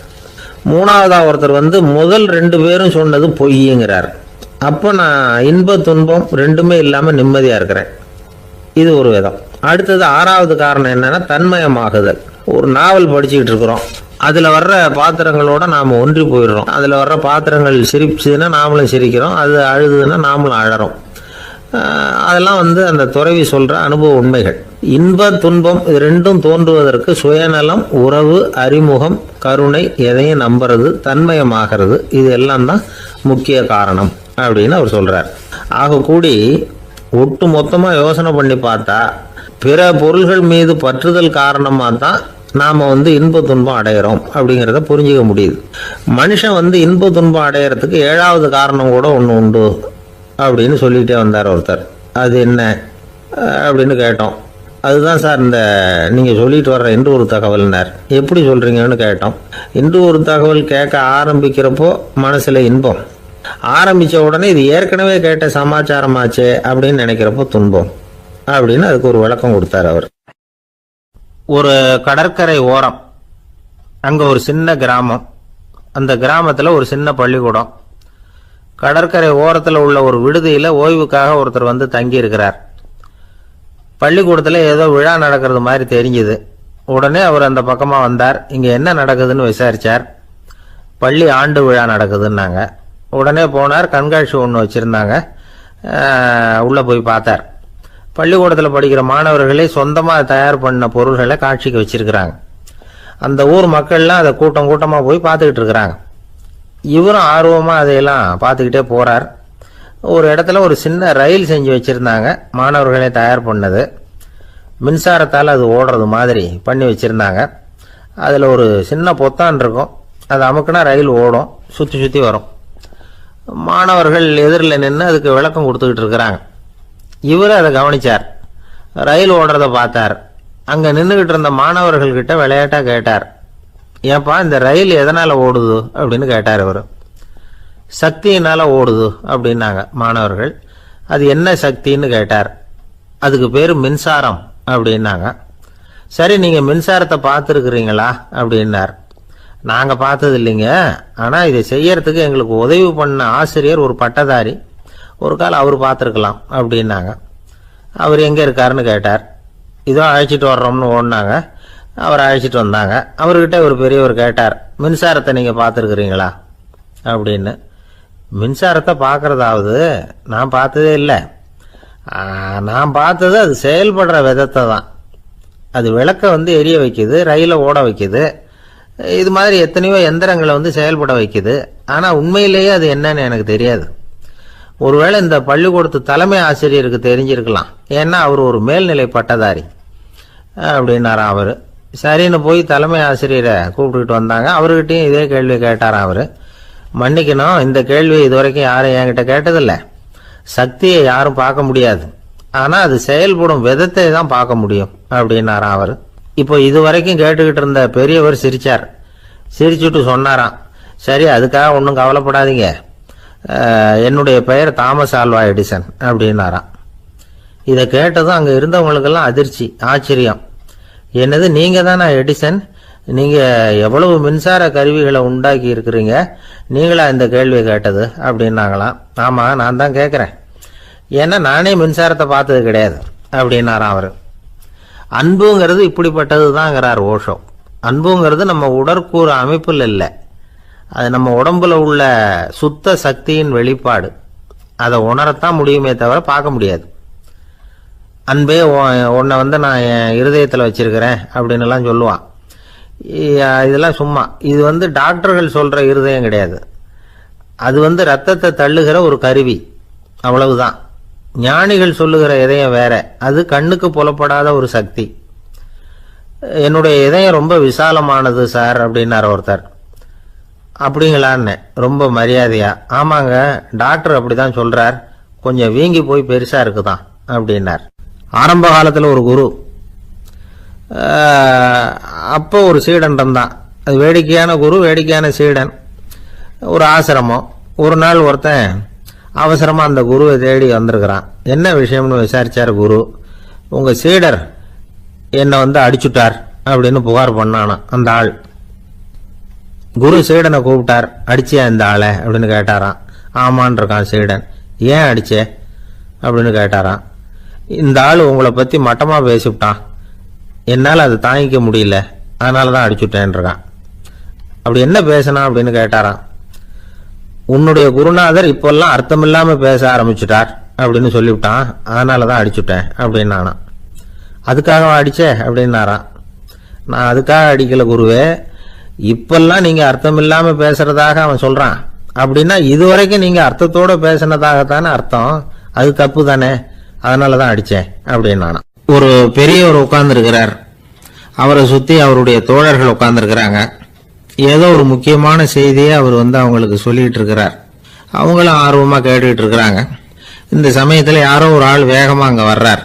3வதாக ஒருத்தர் முதல் 2 பேரும் சொன்னது பொய்யுங்கிறார். அப்போ நான் இன்ப துன்பம் ரெண்டுமே இல்லாமல் நிம்மதியாக இருக்கிறேன். இது ஒரு விதம். அடுத்தது 6வது காரணம் என்னன்னா தன்மயமாகுதல். ஒரு நாவல் படிச்சுக்கிட்டு இருக்கிறோம், அதில் வர்ற பாத்திரங்களோட நாம் ஒன்றி போயிடுறோம். அதில் வர்ற பாத்திரங்கள் சிரிச்சுதுன்னா நாமளும் சிரிக்கிறோம், அது அழுதுன்னா நாமளும் அழறோம். அதெல்லாம் அந்த துறவி சொல்கிற அனுபவ உண்மைகள். இன்ப துன்பம் இது ரெண்டும் தோன்றுவதற்கு சுயநலம், உறவு, அறிமுகம், கருணை, எதையும் நம்புறது, தன்மயமாகிறது, இது எல்லாம் தான் முக்கிய காரணம் அப்படின்னு அவர் சொல்கிறார். ஆக கூடி ஒட்டு மொத்தமாக யோசனை பண்ணி பார்த்தா பிற பொருள்கள் மீது பற்றுதல் காரணமாக தான் நாம் இன்ப துன்பம் அடைகிறோம் அப்படிங்கிறத புரிஞ்சிக்க முடியுது. மனுஷன் இன்ப துன்பம் அடையிறதுக்கு 7வது காரணம் கூட ஒன்று உண்டு அப்படின்னு சொல்லிகிட்டே வந்தார் ஒருத்தர். அது என்ன அப்படின்னு கேட்டோம். அதுதான் சார் இந்த நீங்கள் சொல்லிட்டு வர்ற இன்று ஒரு தகவல்னார். எப்படி சொல்கிறீங்கன்னு கேட்டோம். இன்று ஒரு தகவல் கேட்க ஆரம்பிக்கிறப்போ மனசில் இன்பம், ஆரம்பித்த உடனே இது ஏற்கனவே கேட்ட சமாச்சாரமாச்சே அப்படின்னு நினைக்கிறப்போ துன்பம் அப்படின்னு அதுக்கு ஒரு விளக்கம் கொடுத்தார் அவர். ஒரு கடற்கரை ஓரம், அங்கே ஒரு சின்ன கிராமம். அந்த கிராமத்தில் ஒரு சின்ன பள்ளிக்கூடம். கடற்கரை ஓரத்தில் உள்ள ஒரு விடுதியில் ஓய்வுக்காக ஒருத்தர் தங்கி இருக்கிறார். பள்ளிக்கூடத்தில் ஏதோ விழா நடக்கிறது மாதிரி தெரிஞ்சுது. உடனே அவர் அந்த பக்கமாக வந்தார். இங்கே என்ன நடக்குதுன்னு விசாரித்தார். பள்ளி ஆண்டு விழா நடக்குதுன்னாங்க. உடனே போனார். கண்காட்சி ஒன்று வச்சுருந்தாங்க. உள்ளே போய் பார்த்தார். பள்ளிக்கூடத்தில் படிக்கிற மாணவர்களே சொந்தமாக தயார் பண்ண பொருள்களை காட்சிக்கு வச்சிருக்கிறாங்க. அந்த ஊர் மக்கள்லாம் அதை கூட்டம் கூட்டமாக போய் பார்த்துக்கிட்டு இருக்கிறாங்க. இவரும் ஆர்வமாக அதையெல்லாம் பார்த்துக்கிட்டே போகிறார். ஒரு இடத்துல ஒரு சின்ன ரயில் செஞ்சு வச்சுருந்தாங்க, மாணவர்களே தயார் பண்ணது. மின்சாரத்தால் அது ஓடுறது மாதிரி பண்ணி வச்சுருந்தாங்க. அதில் ஒரு சின்ன பொத்தான் இருக்கும், அது அமுக்குனா ரயில் ஓடும், சுற்றி சுற்றி வரும். மாணவர்கள் எதிரில் நின்று அதுக்கு விளக்கம் கொடுத்துக்கிட்டு இருக்கிறாங்க. இவர் அதை கவனிச்சார். ரயில் ஓடுறத பார்த்தார். அங்கே நின்றுக்கிட்டு இருந்த மாணவர்கள்கிட்ட விளையாட்டாக கேட்டார், ஏப்பா இந்த ரயில் எதனால் ஓடுது அப்படின்னு கேட்டார் இவர். சக்தியினால் ஓடுது அப்படின்னாங்க மாணவர்கள். அது என்ன சக்தின்னு கேட்டார். அதுக்கு பேர் மின்சாரம் அப்படின்னாங்க. சரி, நீங்கள் மின்சாரத்தை பார்த்துருக்குறீங்களா அப்படின்னார். நாங்கள் பார்த்தது இல்லைங்க, ஆனால் இதை செய்யறதுக்கு எங்களுக்கு உதவி பண்ண ஆசிரியர் ஒரு பட்டதாரி, ஒரு கால் அவர் பார்த்துருக்கலாம் அப்படின்னாங்க. அவர் எங்கே இருக்காருன்னு கேட்டார். இதோ அழைச்சிட்டு வர்றோம்னு ஓடினாங்க. அவர் அழைச்சிட்டு வந்தாங்க. அவர்கிட்ட ஒரு பெரியவர் கேட்டார், மின்சாரத்தை நீங்கள் பார்த்துருக்குறீங்களா அப்படின்னு. மின்சாரத்தை பார்க்குறதாவது நான் பார்த்ததே இல்லை. நான் பார்த்தது அது செயல்படுற விதத்தை தான். அது விளக்கை எரிய வைக்குது, ரயிலை ஓட வைக்குது, இது மாதிரி எத்தனையோ எந்திரங்களை செயல்பட வைக்குது. ஆனால் உண்மையிலேயே அது என்னன்னு எனக்கு தெரியாது. ஒருவேளை இந்த பள்ளிக்கூடத்து தலைமை ஆசிரியருக்கு தெரிஞ்சிருக்கலாம், ஏன்னா அவர் ஒரு மேல்நிலை பட்டதாரி அப்படின்னாராம் அவர். சரின்னு போய் தலைமை ஆசிரியரை கூப்பிட்டுக்கிட்டு வந்தாங்க. அவர்கிட்டையும் இதே கேள்வி கேட்டாராம் அவர். மன்னிக்கணும், இந்த கேள்வி இதுவரைக்கும் யாரும் என்கிட்ட கேட்டதில்லை. சக்தியை யாரும் பார்க்க முடியாது, ஆனால் அது செயல்படும் விதத்தை தான் பார்க்க முடியும் அப்படின்னாராம் அவர். இப்போ இதுவரைக்கும் கேட்டுக்கிட்டு இருந்த பெரியவர் சிரிச்சார். சிரிச்சுட்டு சொன்னாராம், சரி, அதுக்காக ஒன்றும் கவலைப்படாதீங்க, என்னுடைய பெயர் தாமஸ் ஆல்வா எடிசன் அப்படின்னாராம். இதை கேட்டதும் அங்கே இருந்தவங்களுக்கெல்லாம் அதிர்ச்சி, ஆச்சரியம். என்னது, நீங்கள் தானா எடிசன்? நீங்கள் எவ்வளவு மின்சார கருவிகளை உண்டாக்கி இருக்கிறீங்க, நீங்களா இந்த கேள்வியை கேட்டது அப்படின்னாங்களாம். ஆமாம், நான் தான் கேட்குறேன், ஏன்னா நானே மின்சாரத்தை பார்த்தது கிடையாது அப்படின்னாராம் அவர். அன்புங்கிறது இப்படிப்பட்டது தான்ங்கிறார் ஓஷோ. அன்புங்கிறது நம்ம உடற்கூறு அமைப்பில் இல்லை, அது நம்ம உடம்புல உள்ள சுத்த சக்தியின் வெளிப்பாடு. அதை உணரத்தான் முடியுமே தவிர பார்க்க முடியாது. அன்பே உன்னை நான் என் இருதயத்தில் வச்சிருக்கிறேன் அப்படின்னு எல்லாம் சொல்லுவான். இதெல்லாம் சும்மா. இது டாக்டர்கள் சொல்ற இருதயம் கிடையாது. அது ரத்தத்தை தள்ளுகிற ஒரு கருவி, அவ்வளவுதான். ஞானிகள் சொல்லுகிற இதயம் வேற, அது கண்ணுக்கு புலப்படாத ஒரு சக்தி. என்னுடைய இதயம் ரொம்ப விசாலமானது சார் அப்படின்னார் ஒருத்தர். அப்படிங்களான்னு ரொம்ப மரியாதையா, ஆமாங்க, டாக்டர் அப்படிதான் சொல்றார், கொஞ்சம் வீங்கி போய் பெருசா இருக்குதான் அப்படின்னார். ஆரம்ப காலத்தில் ஒரு குரு, அப்போ ஒரு சீடன் இருந்தான். அது வேடிக்கையான குரு, வேடிக்கையான சீடன். ஒரு ஆசிரமம். ஒரு நாள் ஒருத்தன் அவசரமா அந்த குருவை தேடி வந்திருக்கிறான். என்ன விஷயம்னு விசாரிச்சார் குரு. உங்க சீடர் என்னை அடிச்சுட்டார் அப்படின்னு புகார் பண்ணானா அந்த ஆள். குரு சீடனை கூப்பிட்டார். அடிச்சியா இந்த ஆளை அப்படின்னு கேட்டாராம். ஆமான் இருக்கான் சீடன். ஏன் அடிச்சே அப்படின்னு கேட்டாராம். இந்த ஆள் உங்களை பத்தி மட்டமா பேசிவிட்டான், என்னால் அதை தாங்கிக்க முடியல, அதனாலதான் அடிச்சுட்டேன் இருக்கான். அப்படி என்ன பேசினா அப்படின்னு கேட்டாராம். உன்னுடைய குருநாதர் இப்பெல்லாம் அர்த்தமில்லாம பேச ஆரம்பிச்சுட்டார் அப்படின்னு சொல்லிவிட்டான், அதனாலதான் அடிச்சுட்டேன் அப்படின்னு நானா. அதுக்காக அடிச்சே அப்படின்னாராம். நான் அதுக்காக அடிக்கல குருவே, இப்பெல்லாம் நீங்க அர்த்தமில்லாம பேசுறதாக அவன் சொல்றான், அப்படின்னா இதுவரைக்கும் நீங்க அர்த்தத்தோட பேசினதாகத்தானே அர்த்தம், அது தப்பு தானே, அதனாலதான் அடிச்சேன் அப்படின்னு நானா. ஒரு பெரியவர் உட்கார்ந்து இருக்கிறார். அவரை சுத்தி அவருடைய தோழர்கள் உட்கார்ந்து இருக்கிறாங்க. ஏதோ ஒரு முக்கியமான செய்தியை அவர் அவங்களுக்கு சொல்லிட்டு இருக்கிறார். அவங்களும் ஆர்வமா கேட்டுக்கிட்டு இருக்கிறாங்க. இந்த சமயத்துல யாரோ ஒரு ஆள் வேகமா அங்க வர்றார்.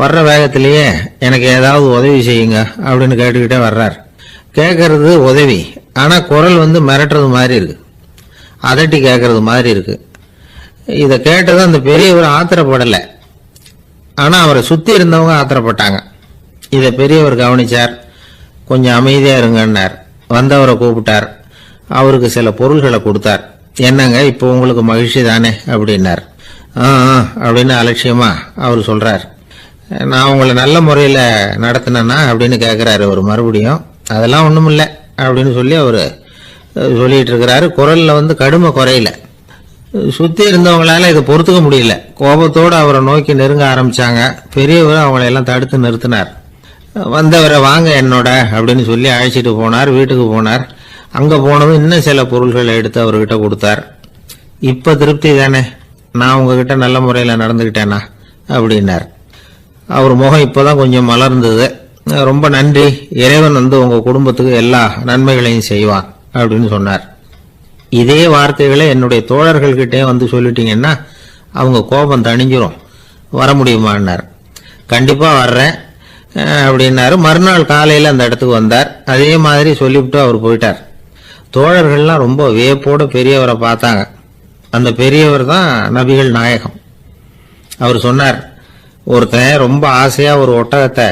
வர்ற வேகத்திலேயே எனக்கு ஏதாவது உதவி செய்யுங்க அப்படின்னு கேட்டுக்கிட்டே வர்றார். கேட்கறது உதவி, ஆனா குரல் மிரட்டுறது மாதிரி இருக்கு, அதட்டி கேட்கறது மாதிரி இருக்கு. இதை கேட்டது அந்த பெரியவர் ஆத்திரப்படலை, ஆனா அவரை சுத்தி இருந்தவங்க ஆத்திரப்பட்டாங்க. இதை பெரியவர் கவனிச்சார். கொஞ்சம் அமைதியா இருங்கன்னார். வந்தவரை கூப்பிட்டார். அவருக்கு சில பொருள்களை கொடுத்தார். என்னங்க, இப்போ உங்களுக்கு மகிழ்ச்சி தானே அப்படின்னார். அப்படின்னு அலட்சியமா அவர் சொல்றார். நான் உங்களை நல்ல முறையில் நடத்தினேன்னா அப்படின்னு கேட்குறாரு அவர் மறுபடியும். அதெல்லாம் ஒன்றும் இல்லை அப்படின்னு சொல்லி அவர் சொல்லிட்டு இருக்கிறாரு. குரலில் கடுமை குறையில. சுற்றி இருந்தவங்களால இதை பொறுத்துக்க முடியல. கோபத்தோடு அவரை நோக்கி நெருங்க ஆரம்பிச்சாங்க. பெரியவர் அவங்களை எல்லாம் தடுத்து நிறுத்தினார். வந்தவரை வாங்க என்னோட அப்படின்னு சொல்லி அழைச்சிட்டு போனார். வீட்டுக்கு போனார். அங்கே போனதும் இன்னும் சில பொருள்களை எடுத்து அவர்கிட்ட கொடுத்தார். இப்போ திருப்தி தானே, நான் உங்ககிட்ட நல்ல முறையில் நடந்துக்கிட்டேனா அப்படின்னார். அவர் முகம் இப்போதான் கொஞ்சம் மலர்ந்தது. ரொம்ப நன்றி, இறைவன் உங்க குடும்பத்துக்கு எல்லா நன்மைகளையும் செய்வான் அப்படின்னு சொன்னார். இதே வார்த்தைகளை என்னுடைய தோழர்கள்கிட்டே சொல்லிட்டீங்கன்னா அவங்க கோபம் தணிஞ்சிரும், வர முடியுமான்னார். கண்டிப்பா வர்றேன் அப்படின்னாரு. மறுநாள் காலையில் அந்த இடத்துக்கு வந்தார். அதே மாதிரி சொல்லிவிட்டு அவர் போயிட்டார். தோழர்கள்லாம் ரொம்ப வியப்போட பெரியவரை பார்த்தாங்க. அந்த பெரியவர் தான் நபிகள் நாயகம். அவர் சொன்னார், ஒருத்தன் ரொம்ப ஆசையா ஒரு ஒட்டகத்தை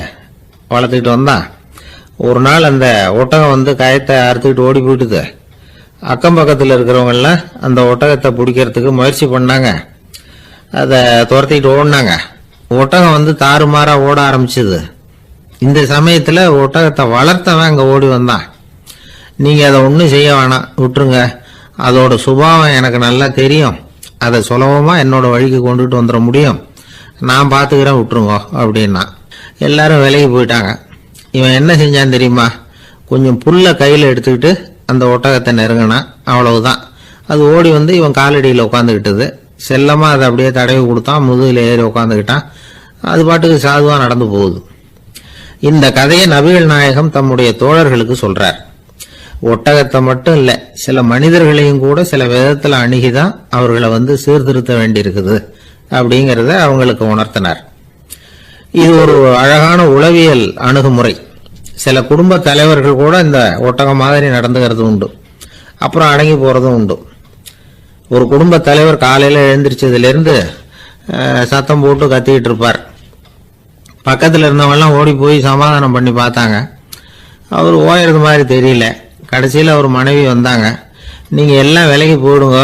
வளர்த்துக்கிட்டு வந்தான். ஒரு நாள் அந்த ஒட்டகம் கயத்தை அறுத்துக்கிட்டு ஓடி போயிட்டுது. அக்கம் பக்கத்தில் இருக்கிறவங்கெல்லாம் அந்த ஒட்டகத்தை பிடிக்கிறதுக்கு முயற்சி பண்ணாங்க. அதை துரத்திட்டு ஓடினாங்க. ஒட்டகம் தாறுமாறா ஓட ஆரம்பிச்சது. இந்த சமயத்தில் ஒட்டகத்தை வளர்த்தவன் அங்கே ஓடி வந்தான். நீங்கள் அதை ஒன்றும் செய்ய வேணாம், விட்டுருங்க, அதோட சுபாவம் எனக்கு நல்லா தெரியும், அதை சுலபமாக என்னோட வழிக்கு கொண்டுட்டு வந்துட முடியும், நான் பார்த்துக்கிறேன், விட்டுருங்க அப்படின்னா. எல்லாரும் விலகி போயிட்டாங்க. இவன் என்ன செஞ்சான் தெரியுமா? கொஞ்சம் புல்லை கையில் எடுத்துக்கிட்டு அந்த ஒட்டகத்தை நெருங்கினான். அவ்வளவுதான். அது ஓடி இவன் காலடியில் உட்காந்துக்கிட்டது. செல்லமாக அதை அப்படியே தடவி கொடுத்தான். முதுகில் ஏறி உட்காந்துக்கிட்டான். அது பாட்டுக்கு சாதுவாக நடந்து போகுது. இந்த கதையை நபிகள் நாயகம் தம்முடைய தோழர்களுக்கு சொல்றார். ஒட்டகத்தை மட்டும் இல்ல, சில மனிதர்களையும் கூட சில விதத்துல அணுகிதான் அவர்களை சீர்திருத்த வேண்டியிருக்குது அப்படிங்கறத அவங்களுக்கு உணர்த்தினார். இது ஒரு அழகான உளவியல் அணுகுமுறை. சில குடும்ப தலைவர்கள் கூட இந்த ஒட்டகம் மாதிரி நடந்துகிறது உண்டு, அப்புறம் அடங்கி போறதும் உண்டு. ஒரு குடும்ப தலைவர் காலையில எழுந்திரிச்சதுலேருந்து சத்தம் போட்டு கத்திக்கிட்டு இருப்பார். பக்கத்தில் இருந்தவங்கெல்லாம் ஓடி போய் சமாதானம் பண்ணி பார்த்தாங்க. அவர் ஓயறது மாதிரி தெரியல. கடைசியில் அவர் மனைவி வந்தாங்க. நீங்கள் எல்லாம் விலைக்கு போயிடுங்க,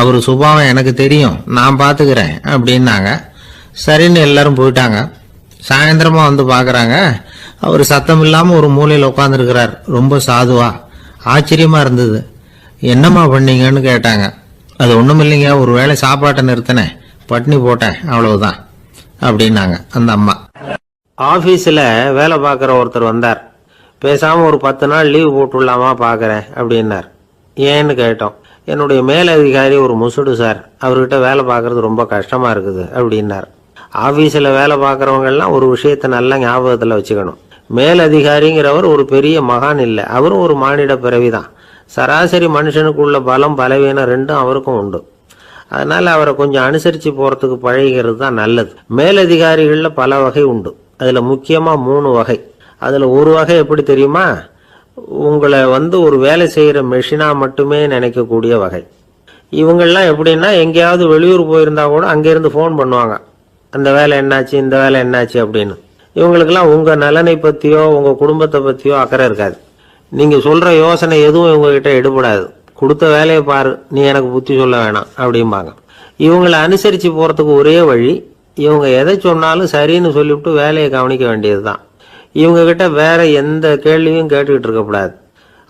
அவர் சுபாவம் எனக்கு தெரியும், நான் பார்த்துக்கிறேன் அப்படின்னாங்க. சரின்னு எல்லாரும் போயிட்டாங்க. சாயந்தரமாக பார்க்குறாங்க, அவர் சத்தம் இல்லாமல் ஒரு மூலையில் உட்காந்துருக்கிறார். ரொம்ப சாதுவா. ஆச்சரியமாக இருந்தது. என்னம்மா பண்ணீங்கன்னு கேட்டாங்க. அது ஒன்றும் இல்லைங்க, ஒரு வேளை சாப்பாட்டை நிறுத்தினேன், பட்னி போட்டேன், அவ்வளவுதான் அப்படின்னாங்க அந்த அம்மா. ஆஃபீஸில் வேலை பார்க்குற ஒருத்தர் வந்தார். பேசாமல் ஒரு 10 நாள் லீவு போட்டுடலாமா பார்க்குறேன் அப்படின்னார். ஏன்னு கேட்டோம். என்னுடைய மேலதிகாரி ஒரு முசுடு சார், அவர்கிட்ட வேலை பார்க்குறது ரொம்ப கஷ்டமாக இருக்குது அப்படின்னார். ஆஃபீஸில் வேலை பார்க்குறவங்கெல்லாம் ஒரு விஷயத்தை நல்லா ஞாபகத்தில் வச்சுக்கணும். மேலதிகாரிங்கிறவர் ஒரு பெரிய மகான் இல்லை, அவரும் ஒரு மானிட பிறவிதான். சராசரி மனுஷனுக்குள்ள பலம் பலவீனம் ரெண்டும் அவருக்கும் உண்டு. அதனால அவரை கொஞ்சம் அனுசரித்து போகிறதுக்கு பழகிறது தான் நல்லது. மேலதிகாரிகளில் பல வகை உண்டு. அதில் முக்கியமாக 3 வகை. அதில் ஒரு வகை எப்படி தெரியுமா? உங்களை ஒரு வேலை செய்கிற மெஷினாக மட்டுமே நினைக்கக்கூடிய வகை. இவங்கெல்லாம் எப்படின்னா, எங்கேயாவது வெளியூர் போயிருந்தா கூட அங்கேருந்து ஃபோன் பண்ணுவாங்க, அந்த வேலை என்னாச்சு, இந்த வேலை என்னாச்சு அப்படின்னு. இவங்களுக்கெல்லாம் உங்கள் நலனை பற்றியோ உங்கள் குடும்பத்தை பற்றியோ அக்கறை இருக்காது. நீங்கள் சொல்கிற யோசனை எதுவும் இவங்ககிட்ட எடுபடாது. கொடுத்த வேலையை பாரு, நீ எனக்கு புத்தி சொல்ல வேணாம் அப்படிம்பாங்க. இவங்களை அனுசரித்து போகிறதுக்கு ஒரே வழி, இவங்க எதை சொன்னாலும் சரின்னு சொல்லிவிட்டு வேலையை கவனிக்க வேண்டியது தான். இவங்ககிட்ட வேற எந்த கேள்வியும் கேட்டுக்கிட்டு இருக்கக்கூடாது.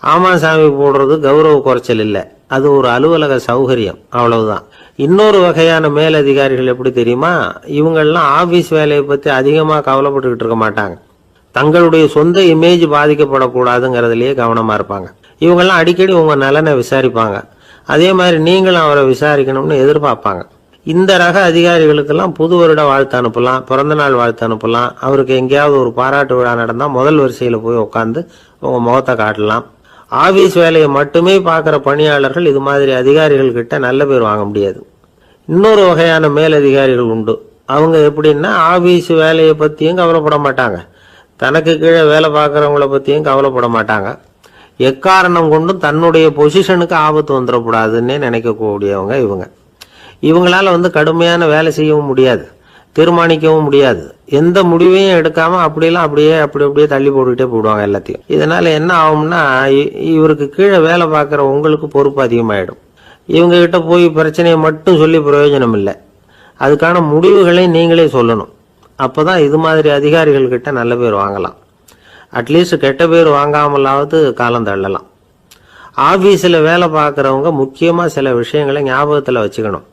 ஆமா சாமி போடுறது கௌரவ குறைச்சல் இல்லை, அது ஒரு அலுவலக சௌகரியம், அவ்வளவுதான். இன்னொரு வகையான மேலதிகாரிகள் எப்படி தெரியுமா? இவங்கெல்லாம் ஆபீஸ் வேலையை பற்றி அதிகமாக கவலைப்பட்டுக்கிட்டு இருக்க மாட்டாங்க. தங்களுடைய சொந்த இமேஜ் பாதிக்கப்படக்கூடாதுங்கிறதுலயே கவனமா இருப்பாங்க. இவங்கெல்லாம் அடிக்கடி உங்க நலனை விசாரிப்பாங்க. அதே மாதிரி நீங்களும் அவரை விசாரிக்கணும்னு எதிர்பார்ப்பாங்க. இந்த ரக அதிகாரிகளுக்கெல்லாம் புது வருட வாழ்த்து அனுப்பலாம், பிறந்த நாள் வாழ்த்து அனுப்பலாம். அவருக்கு எங்கேயாவது ஒரு பாராட்டு விழா நடந்தால் முதல் வரிசையில் போய் உட்காந்து உங்க முகத்தை காட்டலாம். ஆபீஸ் வேலையை மட்டுமே பார்க்குற பணியாளர்கள் இது மாதிரி அதிகாரிகள் கிட்ட நல்ல பேர் வாங்க முடியாது. இன்னொரு வகையான மேலதிகாரிகள் உண்டு. அவங்க எப்படின்னா, ஆபீஸ் வேலையை பற்றியும் கவலைப்பட மாட்டாங்க, தனக்கு கீழே வேலை பார்க்குறவங்கள பற்றியும் கவலைப்பட மாட்டாங்க. எக்காரணம் கொண்டும் தன்னுடைய பொசிஷனுக்கு ஆபத்து வந்துடக்கூடாதுன்னே நினைக்கக்கூடியவங்க இவங்க. இவங்களால கடுமையான வேலை செய்யவும் முடியாது, தீர்மானிக்கவும் முடியாது. எந்த முடிவையும் எடுக்காம அப்படியே தள்ளி போட்டுக்கிட்டே போடுவாங்க எல்லாத்தையும். இதனால என்ன ஆகும்னா, இவருக்கு கீழே வேலை பார்க்குற உங்களுக்கு பொறுப்பு அதிகமாயிடும். இவங்க கிட்ட போய் பிரச்சனையை மட்டும் சொல்லி பிரயோஜனம் இல்லை, அதுக்கான முடிவுகளை நீங்களே சொல்லணும். அப்போதான் இது மாதிரி அதிகாரிகள் கிட்ட நல்ல பேர் வாங்கலாம். அட்லீஸ்ட் கெட்ட பேர் வாங்காமலாவது காலம் தள்ளலாம். ஆபீஸில் வேலை பார்க்குறவங்க முக்கியமாக சில விஷயங்களை ஞாபகத்தில் வச்சுக்கணும்.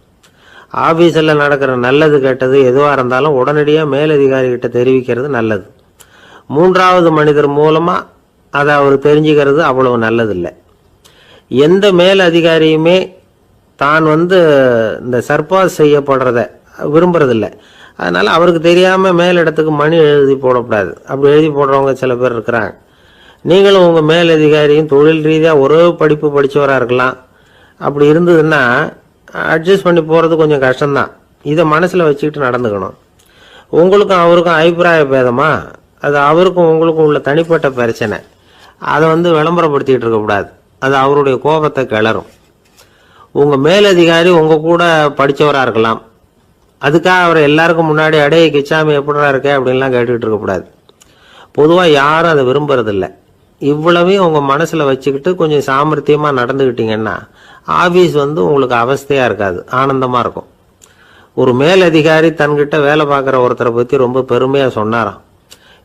ஆபீஸில் நடக்கிற நல்லது கெட்டது எதுவாக இருந்தாலும் உடனடியாக மேலதிகாரிகிட்ட தெரிவிக்கிறது நல்லது. 3வது மனிதர் மூலமாக அதை அவர் தெரிஞ்சுக்கிறது அவ்வளவு நல்லதில்லை. எந்த மேல் அதிகாரியுமே தான் இந்த சர்பாஸ் செய்யப்படுறத விரும்புறதில்லை. அதனால அவருக்கு தெரியாமல் மேலிடத்துக்கு மணி எழுதி போடக்கூடாது. அப்படி எழுதி போடுறவங்க சில பேர் இருக்கிறாங்க. நீங்களும் உங்கள் மேலதிகாரியும் தொழில் ரீதியாக ஒரே படிப்பு படித்தவராக இருக்கலாம். அப்படி இருந்ததுன்னா அட்ஜஸ்ட் பண்ணி போகிறது கொஞ்சம் கஷ்டம்தான். இதை மனசில் வச்சுக்கிட்டு நடந்துக்கணும். உங்களுக்கும் அவருக்கும் அபிப்பிராய பேதமா, அது அவருக்கும் உங்களுக்கும் உள்ள தனிப்பட்ட பிரச்சனை, அதை விளம்பரப்படுத்திக்கிட்டு இருக்கக்கூடாது. அது அவருடைய கோபத்தை கிளறும். உங்கள் மேலதிகாரி உங்கள் கூட படித்தவராக இருக்கலாம், அதுக்காக அவரை எல்லாருக்கும் முன்னாடி அடைய கிச்சாமி எப்படா இருக்க அப்படின்லாம் கேட்டுக்கிட்டு இருக்கக்கூடாது. பொதுவாக யாரும் அதை விரும்புறதில்லை. இவ்வளவையும் உங்கள் மனசில் வச்சுக்கிட்டு கொஞ்சம் சாமர்த்தியமாக நடந்துக்கிட்டீங்கன்னா ஆபீஸ் உங்களுக்கு அவஸ்தையாக இருக்காது, ஆனந்தமாக இருக்கும். ஒரு மேலதிகாரி தன்கிட்ட வேலை பார்க்குற ஒருத்தரை பற்றி ரொம்ப பெருமையாக சொன்னாராம்.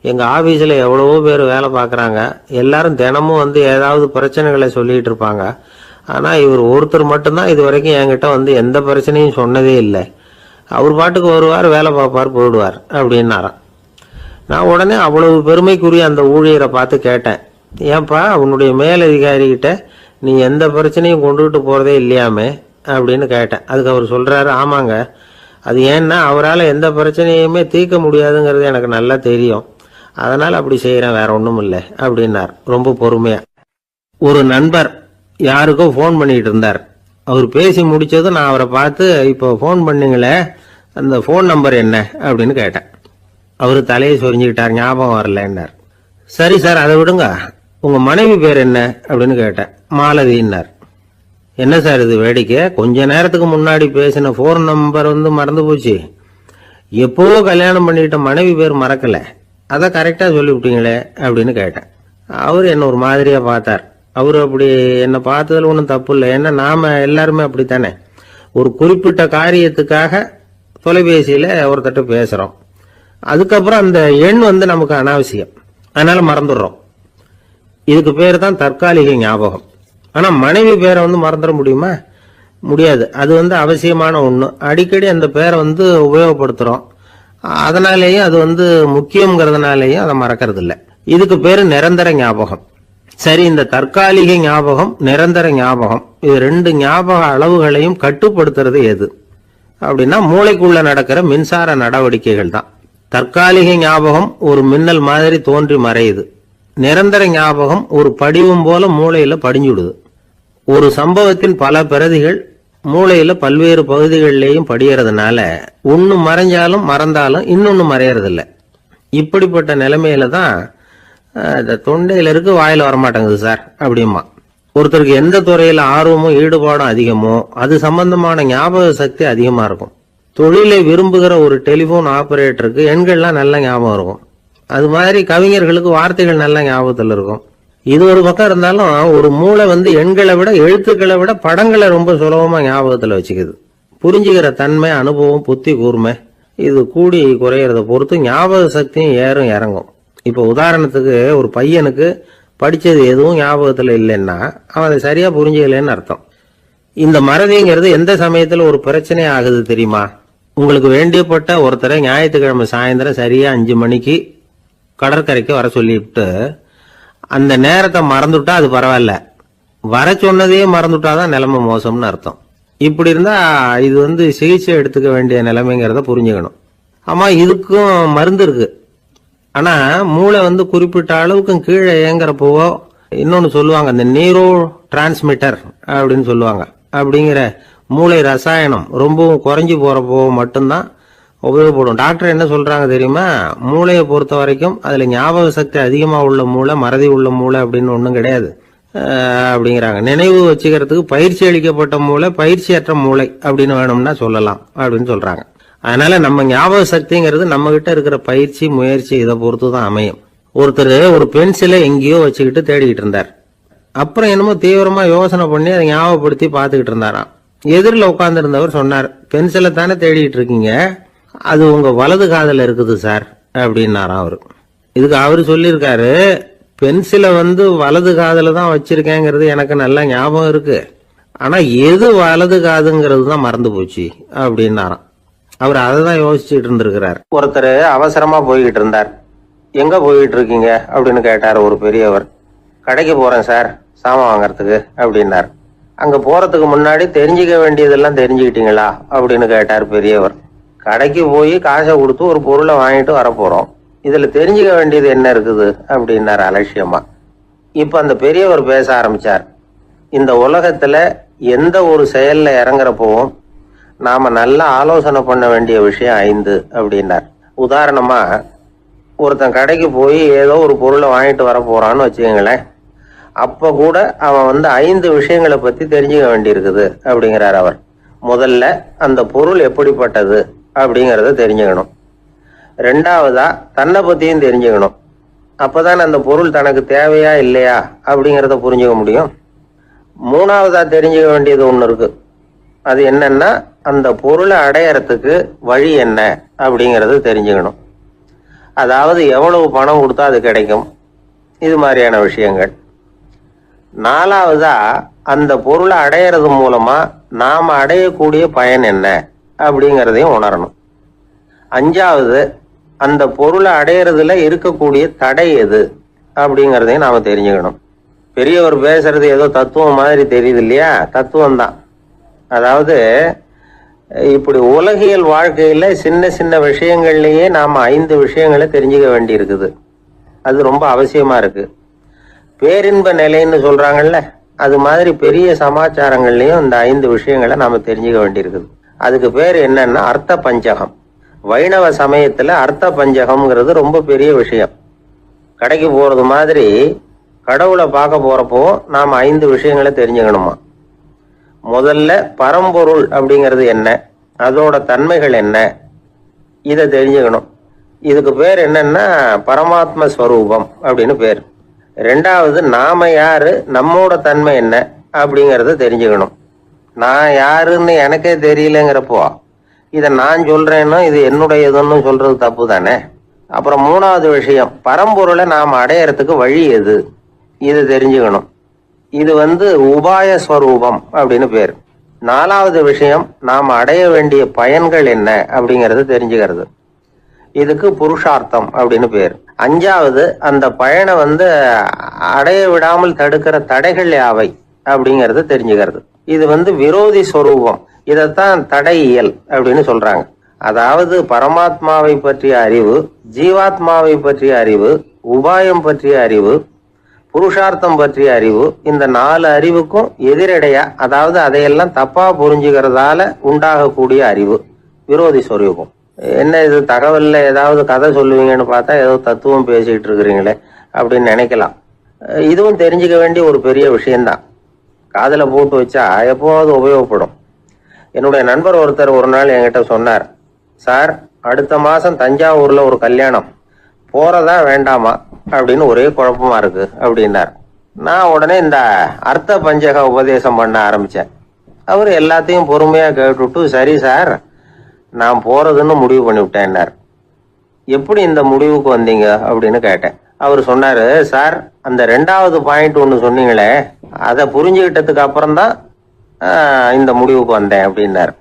எங்கள் ஆபீஸில் எவ்வளவோ பேர் வேலை பார்க்குறாங்க, எல்லாரும் தினமும் ஏதாவது பிரச்சனைகளை சொல்லிகிட்டு இருப்பாங்க. ஆனால் இவர் ஒருத்தர் மட்டும்தான் இது வரைக்கும் என்கிட்ட எந்த பிரச்சனையும் சொன்னதே இல்லை. அவர் பாட்டுக்கு வருவார், வேலை பார்ப்பார், போயிடுவார் அப்படின்னாராம். நான் உடனே அவ்வளவு பெருமைக்குரிய அந்த ஊழியரை பார்த்து கேட்டேன், ஏன்பா உன்னுடைய மேலதிகாரிகிட்ட நீ எந்த பிரச்சனையும் கொண்டுகிட்டு போகிறதே இல்லையாமே அப்படின்னு கேட்டேன். அதுக்கு அவர் சொல்கிறாரு, ஆமாங்க, அது ஏன்னா அவரால் எந்த பிரச்சனையுமே தீர்க்க முடியாதுங்கிறது எனக்கு நல்லா தெரியும். அதனால் அப்படி செய்கிறேன், வேற ஒன்றும் இல்லை அப்படின்னார் ரொம்ப பொறுமையாக. ஒரு நண்பர் யாருக்கோ ஃபோன் பண்ணிகிட்டு இருந்தார். அவர் பேசி முடித்ததும் நான் அவரை பார்த்து, இப்போ ஃபோன் பண்ணீங்களே அந்த ஃபோன் நம்பர் என்ன அப்படின்னு கேட்டேன். அவர் தலையை சொரிஞ்சுக்கிட்டார், ஞாபகம் வரலன்னார். சரி சார், அதை விடுங்க, உங்கள் மனைவி பேர் என்ன அப்படின்னு கேட்டேன். மாலதின்னார். என்ன சார் இது வேடிக்கை, கொஞ்ச நேரத்துக்கு முன்னாடி பேசின ஃபோன் நம்பர் மறந்து போச்சு, எப்போவோ கல்யாணம் பண்ணிட்ட மனைவி பேர் மறக்கலை, அதை கரெக்டாக சொல்லிவிட்டீங்களே அப்படின்னு கேட்டேன். அவர் என்ன ஒரு மாதிரியாக பார்த்தார். அவர் அப்படி என்னை பார்த்ததில் ஒன்றும் தப்பு இல்லை, ஏன்னா நாம் எல்லாருமே அப்படித்தானே, ஒரு குறிப்பிட்ட காரியத்துக்காக தொலைபேசியில் ஒருத்தட்ட பேசுகிறோம், அதுக்கப்புறம் அந்த எண் நமக்கு அனாவசியம், அதனால் மறந்துடுறோம். இதுக்கு பேர் தான் தற்காலிக ஞாபகம். ஆனால் மனைவி பேரை மறந்துட முடியுமா? முடியாது. அது அவசியமான ஒன்று. அடிக்கடி அந்த பேரை உபயோகப்படுத்துகிறோம், அதனாலேயும் அது முக்கியங்கிறதுனாலேயும் அதை மறக்கிறது இல்லை. இதுக்கு பேர் நிரந்தர ஞாபகம். சரி, இந்த தற்காலிக ஞாபகம், நிரந்தர ஞாபகம், இது ரெண்டு ஞாபக அளவுகளையும் கட்டுப்படுத்துறது எது அப்படின்னா மூளைக்குள்ள நடக்கிற மின்சார நடவடிக்கைகள் தான். தற்காலிக ஞாபகம் ஒரு மின்னல் மாதிரி தோன்றி மறையுது. நிரந்தர ஞாபகம் ஒரு படிவம் போல மூளையில படிஞ்சுடுது. ஒரு சம்பவத்தின் பல பிரதிகள் மூளையில பல்வேறு பகுதிகளிலேயும் படியறதுனால ஒன்னு மறைஞ்சாலும் மறந்தாலும் இன்னொன்னு மறையறதில்ல. இப்படிப்பட்ட நிலைமையில தான் இந்த தொண்டையில இருக்கு, வாயில வரமாட்டேங்குது சார் அப்படிமா. ஒருத்தருக்கு எந்த துறையில ஆர்வமும் ஈடுபாடும் அதிகமோ அது சம்பந்தமான ஞாபக சக்தி அதிகமா இருக்கும். தொழிலை விரும்புகிற ஒரு டெலிபோன் ஆபரேட்டருக்கு எண்கள்லாம் நல்ல ஞாபகம் இருக்கும். அது மாதிரி கவிஞர்களுக்கு வார்த்தைகள் நல்ல ஞாபகத்தில் இருக்கும். இது ஒரு பக்கம் இருந்தாலும் ஒரு மூளை எண்களை விட எழுத்துக்களை விட படங்களை ரொம்ப சுலபமா ஞாபகத்தில் வச்சுக்குது. புரிஞ்சுக்கிற தன்மை, அனுபவம், புத்தி கூர்மை இது கூடி குறையிறத பொறுத்து ஞாபக சக்தியும் ஏறும் இறங்கும். இப்போ உதாரணத்துக்கு ஒரு பையனுக்கு படித்தது எதுவும் ஞாபகத்தில் இல்லைன்னா அவன் அதை சரியா புரிஞ்சுக்கலன்னு அர்த்தம். இந்த மறதிங்கிறது எந்த சமயத்தில் ஒரு பிரச்சனை ஆகுது தெரியுமா? உங்களுக்கு வேண்டியப்பட்ட ஒருத்தரை ஞாயிற்றுக்கிழமை சாயந்தரம் சரியா 5 மணிக்கு கடற்கரைக்கு வர சொல்லிவிட்டு அந்த நேரத்தை மறந்துட்டா அது பரவாயில்ல, வர சொன்னதையே மறந்துட்டாதான் நிலைமை மோசம்னு அர்த்தம். இப்படி இருந்தா இது சிகிச்சை எடுத்துக்க வேண்டிய நிலைமைங்கிறத புரிஞ்சுக்கணும். ஆமா, இதுக்கும் மருந்து இருக்கு. ஆனா மூளை குறிப்பிட்ட அளவுக்கு கீழே இயங்குறப்போ இன்னொன்னு சொல்லுவாங்க, இந்த நியூரோ டிரான்ஸ்மிட்டர் அப்படின்னு சொல்லுவாங்க. அப்படிங்கிற மூளை ரசாயனம் ரொம்பவும் குறைஞ்சி போறப்போ மட்டும்தான் உபயோகப்படும். டாக்டர் என்ன சொல்றாங்க தெரியுமா? மூளையை பொறுத்த வரைக்கும் அதுல ஞாபக சக்தி அதிகமா உள்ள மூளை, மறதி உள்ள மூளை அப்படின்னு ஒன்றும் கிடையாது அப்படிங்கிறாங்க. நினைவு வச்சுக்கிறதுக்கு பயிற்சி அளிக்கப்பட்ட மூளை, பயிற்சியற்ற மூளை அப்படின்னு வேணும்னா சொல்லலாம் அப்படின்னு சொல்றாங்க. அதனால நம்ம ஞாபக சக்திங்கிறது நம்ம கிட்ட இருக்கிற பயிற்சி, முயற்சி இதை பொறுத்து தான் அமையும். ஒருத்தர் ஒரு பென்சிலை எங்கேயோ வச்சுக்கிட்டு தேடிக்கிட்டு இருந்தார். அப்புறம் என்னமோ தீவிரமா யோசனை பண்ணி அதை ஞாபகப்படுத்தி பார்த்துக்கிட்டு இருந்தாராம். எதிரில் உட்கார்ந்து இருந்தவர் சொன்னார், பென்சிலை தானே தேடிட்டு இருக்கீங்க, அது உங்க வலது காதுல இருக்குது சார் அப்படின்னாராம் அவரு. இதுக்கு அவரு சொல்லியிருக்காரு, பென்சிலை வலது காதுல தான் வச்சிருக்கேங்கிறது எனக்கு நல்லா ஞாபகம் இருக்கு, ஆனா எது வலது காதுங்கிறது தான் மறந்து போச்சு அப்படின்னாராம். அவர் அதை தான் யோசிச்சுட்டு இருந்திருக்கிறார். ஒருத்தர் அவசரமா போய்கிட்டு இருந்தார். எங்க போய்கிட்டு இருக்கீங்க அப்படின்னு கேட்டார் ஒரு பெரியவர். கடைக்கு போறேன் சார், சாமான் வாங்கறதுக்கு அப்படின்னார். அங்க போறதுக்கு முன்னாடி தெரிஞ்சுக்க வேண்டியதெல்லாம் தெரிஞ்சுக்கிட்டீங்களா அப்படின்னு கேட்டார் பெரியவர். கடைக்கு போய் காசை கொடுத்து ஒரு பொருளை வாங்கிட்டு வரப்போறோம், இதுல தெரிஞ்சுக்க வேண்டியது என்ன இருக்குது அப்படின்னார் அலட்சியமா. இப்ப அந்த பெரியவர் பேச ஆரம்பிச்சார். இந்த உலகத்துல எந்த ஒரு செயல்ல இறங்குறப்போவும் நாம நல்லா ஆலோசனை பண்ண வேண்டிய விஷயம் 5 அப்படின்னார். உதாரணமா, ஒருத்தன் கடைக்கு போய் ஏதோ ஒரு பொருளை வாங்கிட்டு வர போறான்னு வச்சுக்கோங்களேன். அப்ப கூட அவன் 5 விஷயங்களை பத்தி தெரிஞ்சுக்க வேண்டியிருக்குது அப்படிங்கிறார் அவர். முதல்ல அந்த பொருள் எப்படிப்பட்டது அப்படிங்கறத தெரிஞ்சுக்கணும். 2வதா தன்னை பத்தியும் தெரிஞ்சுக்கணும். அப்பதான் அந்த பொருள் தனக்கு தேவையா இல்லையா அப்படிங்கறத புரிஞ்சுக்க முடியும். 3வதா தெரிஞ்சுக்க வேண்டியது ஒண்ணு இருக்கு. அது என்னன்னா, அந்த பொருளை அடையறதுக்கு வழி என்ன அப்படிங்கறது தெரிஞ்சுக்கணும். அதாவது எவ்வளவு பணம் கொடுத்தா அது கிடைக்கும், இது மாதிரியான விஷயங்கள். 4வதா அந்த பொருளை அடையிறது மூலமா நாம அடையக்கூடிய பயன் என்ன அப்படிங்கறதையும் உணரணும். 5வது அந்த பொருளை அடையிறதுல இருக்கக்கூடிய தடை எது அப்படிங்கறதையும் நாம தெரிஞ்சுக்கணும். பெரியவர் பேசுறது ஏதோ தத்துவம் மாதிரி தெரியுது இல்லையா? தத்துவம் தான். அதாவது இப்படி உலகியல் வாழ்க்கையில சின்ன சின்ன விஷயங்கள்லயே நாம 5 விஷயங்களை தெரிஞ்சுக்க வேண்டி இருக்குது. அது ரொம்ப அவசியமாக இருக்குது. பேரின்ப நிலைன்னு சொல்கிறாங்கல்ல, அது மாதிரி பெரிய சமாச்சாரங்கள்லையும் இந்த 5 விஷயங்களை நாம் தெரிஞ்சுக்க வேண்டியிருக்குது. அதுக்கு பேர் என்னன்னா அர்த்த பஞ்சகம். வைணவ சமயத்தில் அர்த்த பஞ்சகம்ங்கிறது ரொம்ப பெரிய விஷயம். கடைக்கு போகிறது மாதிரி கடவுளை பார்க்க போகிறப்போ நாம் 5 விஷயங்களை தெரிஞ்சுக்கணுமா. முதல்ல பரம்பொருள் அப்படிங்கிறது என்ன, அதோட தன்மைகள் என்ன, இதை தெரிஞ்சுக்கணும். இதுக்கு பேர் என்னன்னா பரமாத்ம ஸ்வரூபம் அப்படின்னு பேர். ரெண்டாவது நாம யாரு, நம்மோட தன்மை என்ன அப்படிங்கிறத தெரிஞ்சுக்கணும். நான் யாருன்னு எனக்கே தெரியலங்கிறப்போ இதை நான் சொல்றேன்னா இது என்னுடையதுன்னு சொல்றது தப்பு தானே. அப்புறம் மூணாவது விஷயம், பரம்பொருளை நாம் அடையறதுக்கு வழி எது, இது தெரிஞ்சுக்கணும். இது உபாய ஸ்வரூபம் அப்படின்னு பேர். நாலாவது விஷயம், நாம் அடைய வேண்டிய பயன்கள் என்ன அப்படிங்கறது தெரிஞ்சுக்கிறது. இதுக்கு புருஷார்த்தம் அப்படின்னு பேர். அஞ்சாவது, அந்த பயனை அடைய விடாமல் தடுக்கிற தடைகள் யாவை அப்படிங்கறது தெரிஞ்சுக்கிறது. இது விரோதி ஸ்வரூபம். இதைத்தான் தடையியல் அப்படின்னு சொல்றாங்க. அதாவது பரமாத்மாவை பற்றிய அறிவு, ஜீவாத்மாவை பற்றிய அறிவு, உபாயம் பற்றிய அறிவு, புருஷார்த்தம் பற்றிய அறிவு, இந்த 4 அறிவுக்கும் எதிரடையா, அதாவது அதையெல்லாம் தப்பா புரிஞ்சுக்கிறதால உண்டாகக்கூடிய அறிவு விரோதி ஸ்வரூபம். என்ன இது தகவல்ல ஏதாவது கதை சொல்லுவீங்கன்னு பார்த்தா ஏதோ தத்துவம் பேசிட்டு இருக்கிறீங்களே அப்படின்னு நினைக்கலாம். இதுவும் தெரிஞ்சுக்க வேண்டிய ஒரு பெரிய விஷயம்தான். காதுல போட்டு வச்சா எப்போவாவது உபயோகப்படும். என்னுடைய நண்பர் ஒருத்தர் ஒரு நாள் என்கிட்ட சொன்னார், சார் அடுத்த மாசம் தஞ்சாவூர்ல ஒரு கல்யாணம், போறதா வேண்டாமா அப்படின்னு ஒரே குழப்பமா இருக்கு அப்படின்னார். நான் உடனே இந்த அர்த்த பஞ்சக உபதேசம் பண்ண ஆரம்பிச்சேன். அவர் எல்லாத்தையும் பொறுமையா கேட்டுட்டு, சரி சார் நான் போறதுன்னு முடிவு பண்ணிவிட்டேன்னார். எப்படி இந்த முடிவுக்கு வந்தீங்க அப்படின்னு கேட்டேன். அவர் சொன்னாரு, சார் அந்த 2வது பாயிண்ட் ஒன்று சொன்னீங்களே, அதை புரிஞ்சுக்கிட்டதுக்கு அப்புறம்தான் இந்த முடிவுக்கு வந்தேன் அப்படின்னார்.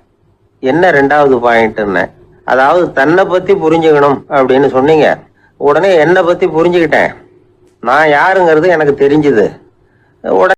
என்ன 2வது பாயிண்ட்ன்னு? அதாவது தன்னை பத்தி புரிஞ்சுக்கணும் அப்படின்னு சொன்னீங்க. உடனே என்னை பத்தி புரிஞ்சுக்கிட்டேன், நான் யாருங்கிறது எனக்கு தெரிஞ்சுது. உடனே